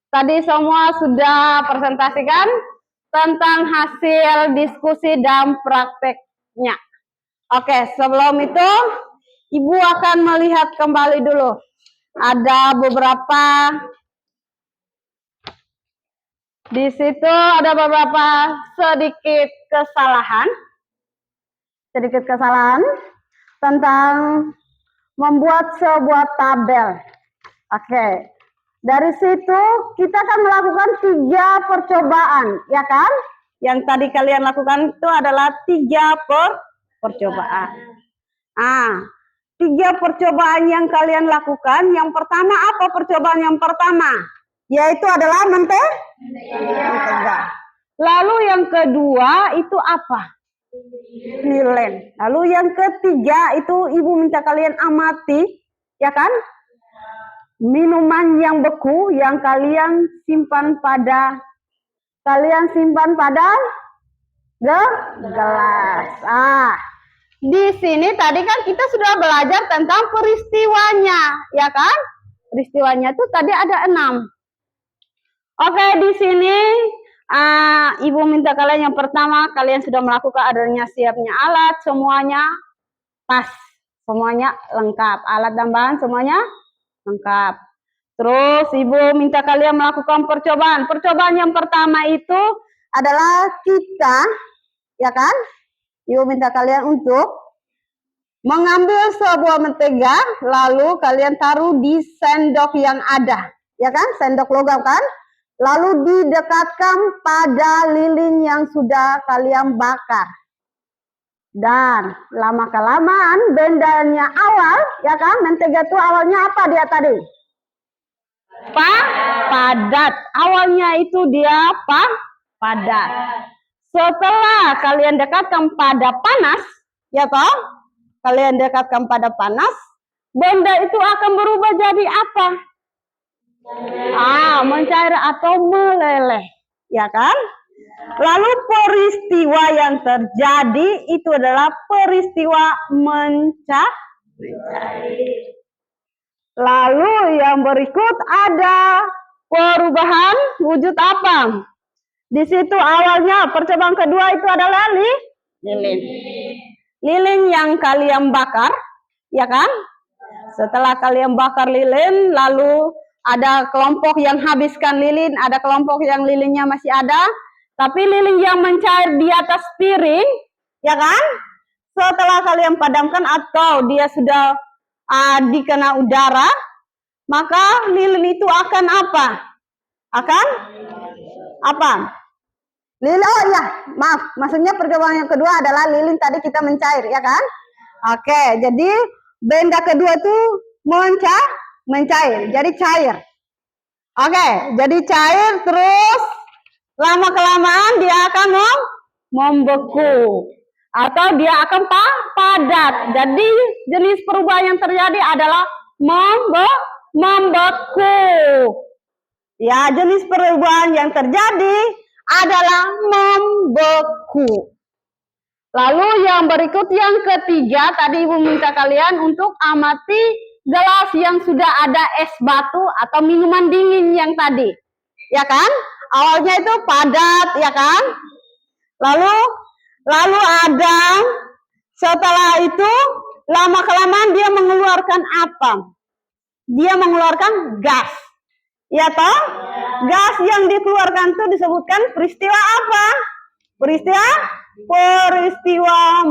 Tadi semua sudah presentasikan tentang hasil diskusi dan prakteknya. Oke, sebelum itu Ibu akan melihat kembali dulu. Ada beberapa di situ ada beberapa sedikit kesalahan tentang membuat sebuah tabel. Oke. Dari situ kita akan melakukan 3 percobaan, ya kan? Yang tadi kalian lakukan itu adalah 3 percobaan. 3 percobaan yang kalian lakukan. Yang pertama apa percobaan yang pertama? Yaitu adalah mentega. Lalu yang kedua itu apa? Lilin. Lalu yang ketiga itu Ibu minta kalian amati, ya kan? Minuman yang beku yang kalian simpan pada gelas. Di sini tadi kan kita sudah belajar tentang peristiwanya, ya kan? Peristiwanya itu tadi ada 6. Oke, di sini Ibu minta kalian yang pertama, kalian sudah melakukan adanya siapnya alat, semuanya pas, semuanya lengkap, alat dan bahan semuanya lengkap. Terus Ibu minta kalian melakukan percobaan. Percobaan yang pertama itu adalah kita, ya kan? Ibu minta kalian untuk mengambil sebuah mentega, lalu kalian taruh di sendok yang ada, ya kan? Sendok logam kan? Lalu didekatkan pada lilin yang sudah kalian bakar. Dan lama-kelamaan bendanya awal, ya kan? Mentega itu awalnya apa dia tadi? Padat. Awalnya itu dia padat. Setelah kalian dekatkan pada panas, ya toh? Kalian dekatkan pada panas, benda itu akan berubah jadi apa? Mencair atau meleleh, ya kan? Lalu peristiwa yang terjadi itu adalah peristiwa mencair. Lalu yang berikut ada perubahan wujud apa? Di situ awalnya percobaan kedua itu adalah lilin. Lilin yang kalian bakar, ya kan? Setelah kalian bakar lilin, lalu ada kelompok yang habiskan lilin, ada kelompok yang lilinnya masih ada. Tapi lilin yang mencair di atas piring, ya kan? Setelah kalian padamkan atau dia sudah dikena udara, maka lilin itu akan apa? Lilin, maksudnya percobaan yang kedua adalah lilin tadi kita mencair, ya kan? Oke, jadi benda kedua itu mencair, jadi cair. Oke, jadi cair terus lama-kelamaan dia akan membeku. Atau dia akan padat. Jadi jenis perubahan yang terjadi adalah membeku. Ya, jenis perubahan yang terjadi adalah membeku. Lalu yang berikut yang ketiga, tadi Ibu minta kalian untuk amati gelas yang sudah ada es batu atau minuman dingin yang tadi. Ya kan? Awalnya itu padat, ya kan? Lalu ada, setelah itu lama-kelamaan dia mengeluarkan apa? Dia mengeluarkan gas. Ya toh? Gas yang dikeluarkan itu disebutkan peristiwa apa? Peristiwa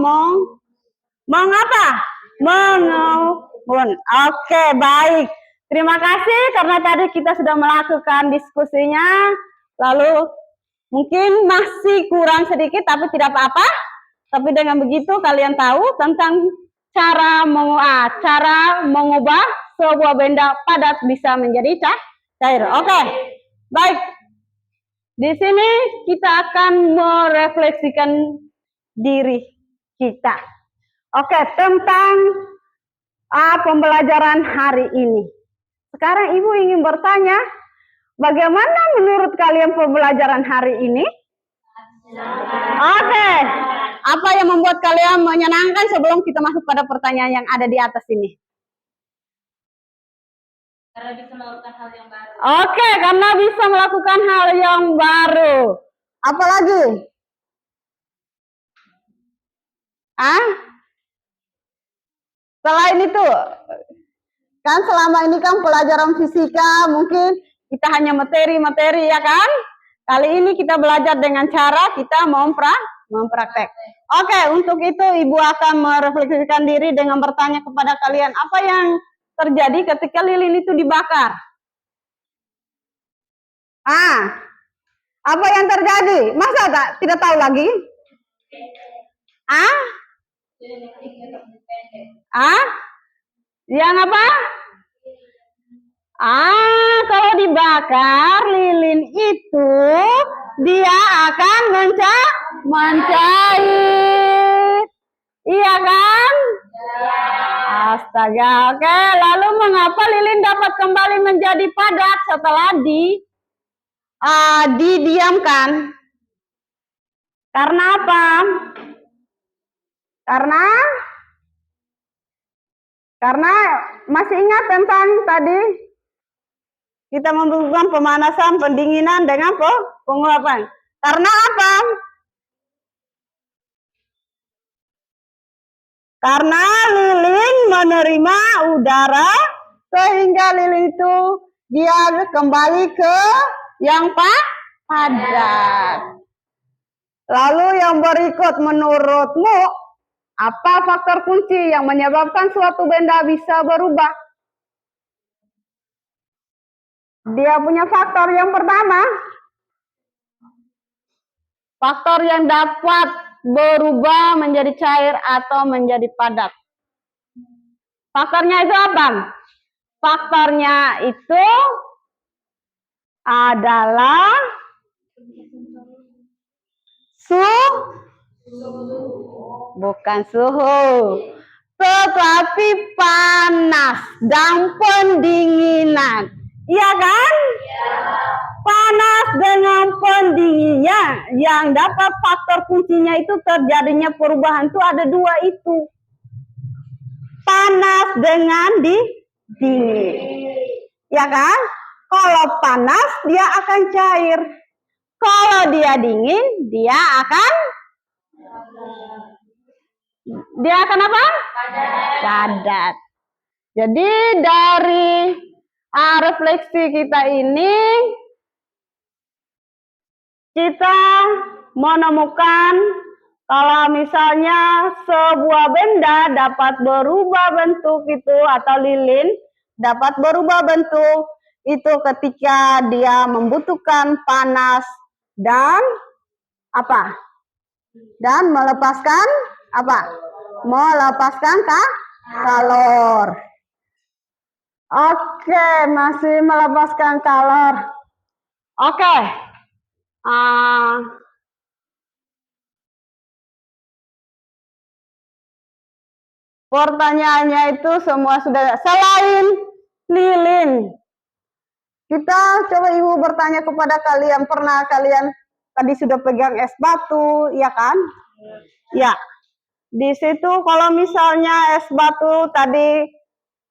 mengembun. Oke, baik. Terima kasih karena tadi kita sudah melakukan diskusinya. Lalu mungkin masih kurang sedikit, tapi tidak apa-apa. Tapi dengan begitu kalian tahu tentang cara mengubah sebuah benda padat bisa menjadi cair. Oke, baik. Di sini kita akan merefleksikan diri kita. Oke, tentang pembelajaran hari ini. Sekarang Ibu ingin bertanya, bagaimana menurut kalian pembelajaran hari ini? Oke, apa yang membuat kalian menyenangkan sebelum kita masuk pada pertanyaan yang ada di atas ini? Karena bisa melakukan hal yang baru. Oke, karena bisa melakukan hal yang baru. Apalagi? Selain itu, kan selama ini kan pelajaran fisika mungkin kita hanya materi-materi ya kan? Kali ini kita belajar dengan cara kita mempraktek. Oke, untuk itu Ibu akan merefleksikan diri dengan bertanya kepada kalian, apa yang terjadi ketika lilin itu dibakar? Apa yang terjadi? Masa tidak tahu lagi? Yang apa? Kalau dibakar lilin itu dia akan mencair. Iya kan? Astaga, oke. Lalu mengapa lilin dapat kembali menjadi padat setelah didiamkan? Karena apa? Karena masih ingat tentang tadi kita membutuhkan pemanasan, pendinginan dengan penguapan. Karena apa? Karena lilin menerima udara sehingga lilin itu dia kembali ke yang padat. Lalu yang berikut, menurutmu apa faktor kunci yang menyebabkan suatu benda bisa berubah? Dia punya faktor yang pertama. Faktor yang dapat berubah menjadi cair atau menjadi padat. Faktornya itu apa? Faktornya itu adalah bukan suhu, tetapi panas dan pendinginan. Iya kan? Panas dengan pendinginnya yang dapat faktor kuncinya itu terjadinya perubahan itu ada dua itu. Panas dengan dingin. Ya kan? Kalau panas dia akan cair. Kalau dia dingin dia akan apa? Padat. Jadi dari refleksi kita ini kita menemukan kalau misalnya sebuah benda dapat berubah bentuk itu atau lilin dapat berubah bentuk itu ketika dia membutuhkan panas dan apa? Dan melepaskan apa? Melepaskan kalor. Oke, masih melepaskan kalor. Oke. Pertanyaannya itu semua sudah. Selain lilin, kita coba Ibu bertanya kepada kalian, pernah kalian tadi sudah pegang es batu, ya kan? Ya. Di situ kalau misalnya es batu tadi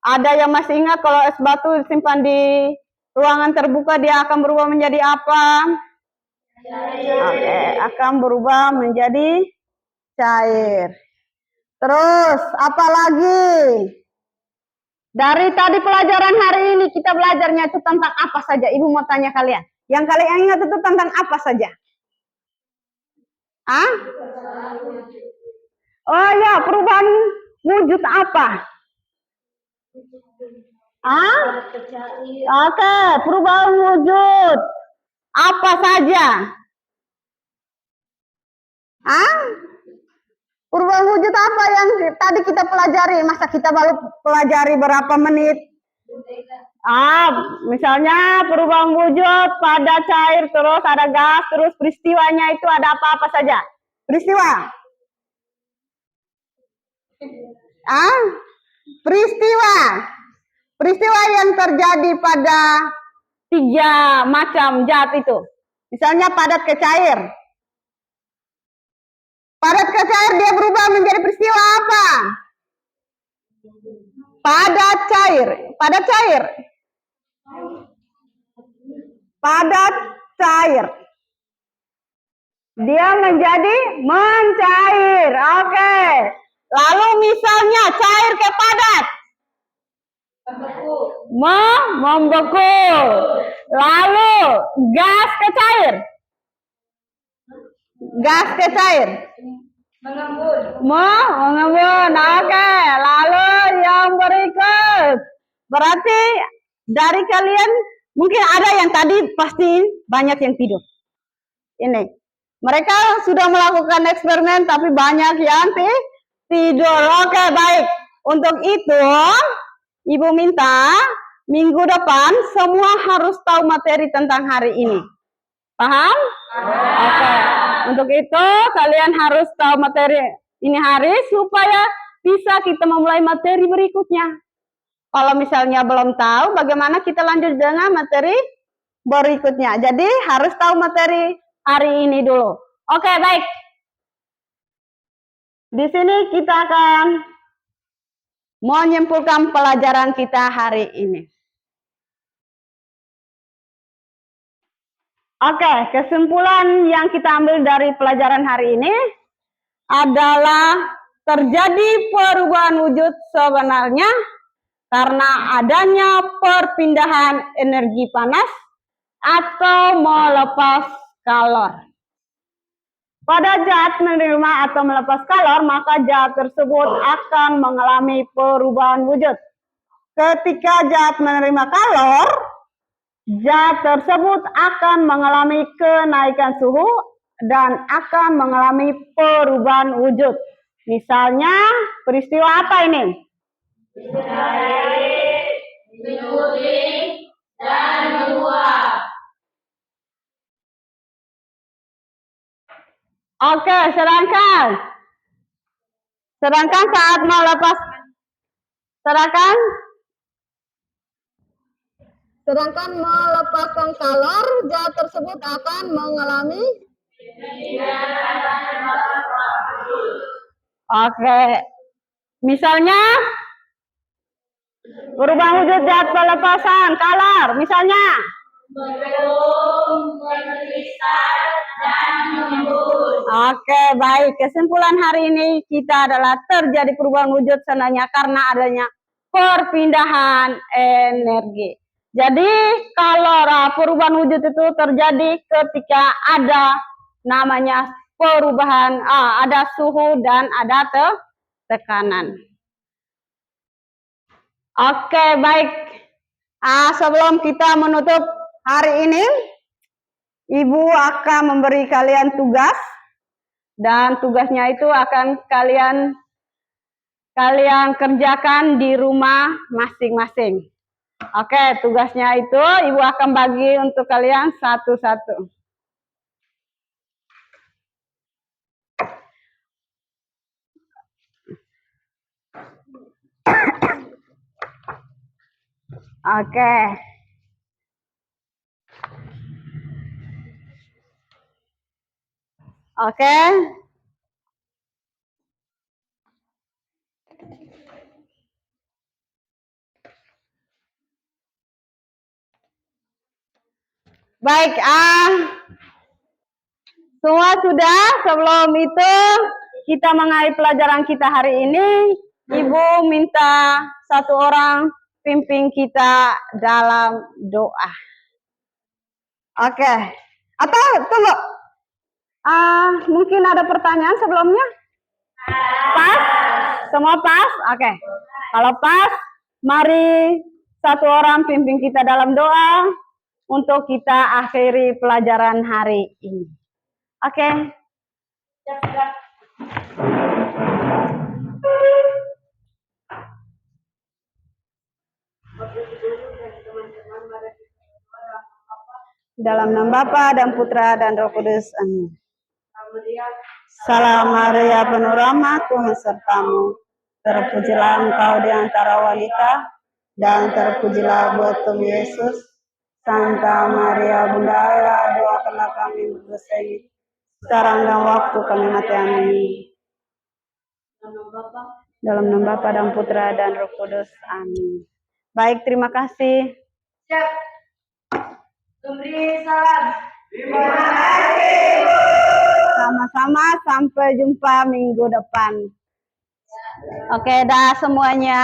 ada yang masih ingat kalau es batu disimpan di ruangan terbuka dia akan berubah menjadi apa? Oke, akan berubah menjadi cair. Terus apa lagi? Dari tadi pelajaran hari ini kita belajarnya itu tentang apa saja? Ibu mau tanya kalian. Yang kalian ingat itu tentang apa saja? Oh ya, perubahan wujud apa? Oke, perubahan wujud apa saja? Perubahan wujud apa yang tadi kita pelajari? Masa kita baru pelajari berapa menit? Misalnya perubahan wujud pada cair, terus ada gas, terus peristiwanya itu ada apa-apa saja? Peristiwa. Peristiwa yang terjadi pada 3 macam zat itu. Misalnya padat ke cair. Padat ke cair dia berubah menjadi peristiwa apa? Padat cair. Padat cair. Padat cair. Dia menjadi mencair. Oke. Lalu misalnya cair ke padat. Membeku. Lalu gas ke cair. Gas ke cair. Mengembun. Oke. Lalu yang berikut. Berarti dari kalian mungkin ada yang tadi pasti banyak yang tidur. Ini. Mereka sudah melakukan eksperimen tapi banyak yang tidur. Oke, baik. Untuk itu, Ibu minta minggu depan semua harus tahu materi tentang hari ini. Paham? Oke. Untuk itu, kalian harus tahu materi ini hari supaya bisa kita memulai materi berikutnya. Kalau misalnya belum tahu, bagaimana kita lanjut dengan materi berikutnya. Jadi, harus tahu materi hari ini dulu. Oke, baik. Di sini kita akan menyimpulkan pelajaran kita hari ini. Oke, kesimpulan yang kita ambil dari pelajaran hari ini adalah terjadi perubahan wujud sebenarnya karena adanya perpindahan energi panas atau melepas kalor. Pada zat menerima atau melepas kalor, maka zat tersebut akan mengalami perubahan wujud. Ketika zat menerima kalor, zat tersebut akan mengalami kenaikan suhu dan akan mengalami perubahan wujud. Misalnya, peristiwa apa ini? Menyuling dan menguap. Oke, sedangkan saat melepaskan kalor, zat tersebut akan mengalami misalnya perubahan wujud zat pelepasan kalor, misalnya berkristal dan mengembun. Oke, baik. Kesimpulan hari ini kita adalah terjadi perubahan wujud sebenarnya karena adanya perpindahan energi. Jadi, kalau perubahan wujud itu terjadi ketika ada namanya perubahan, ada suhu dan ada tekanan. Oke, baik. Sebelum kita menutup hari ini, Ibu akan memberi kalian tugas. Dan tugasnya itu akan kalian kerjakan di rumah masing-masing. Oke, tugasnya itu Ibu akan bagi untuk kalian satu-satu. Oke. Oke. Baik, semua sudah. Sebelum itu kita mengakhiri pelajaran kita hari ini. Ibu minta satu orang pimpin kita dalam doa. Oke. Atau tunggu. Mungkin ada pertanyaan sebelumnya? Pas? Semua pas? Oke. Kalau pas, mari satu orang pimpin kita dalam doa untuk kita akhiri pelajaran hari ini. Oke. Dalam nama Bapa dan Putra dan Roh Kudus. Amin. Salam Maria penuh rahmat, Tuhan sertamu. terpujilah Engkau di antara wanita, dan terpujilah buah tubuh Yesus. Santa Maria Bunda Allah, doakanlah kami berdosa ini, sekarang dan waktu kami mati. Amin. Dalam nama Bapa dan Putra dan Roh Kudus. Amin. Baik, terima kasih. Siap. Beri salam. Sama-sama, sampai jumpa minggu depan. Oke, dah semuanya.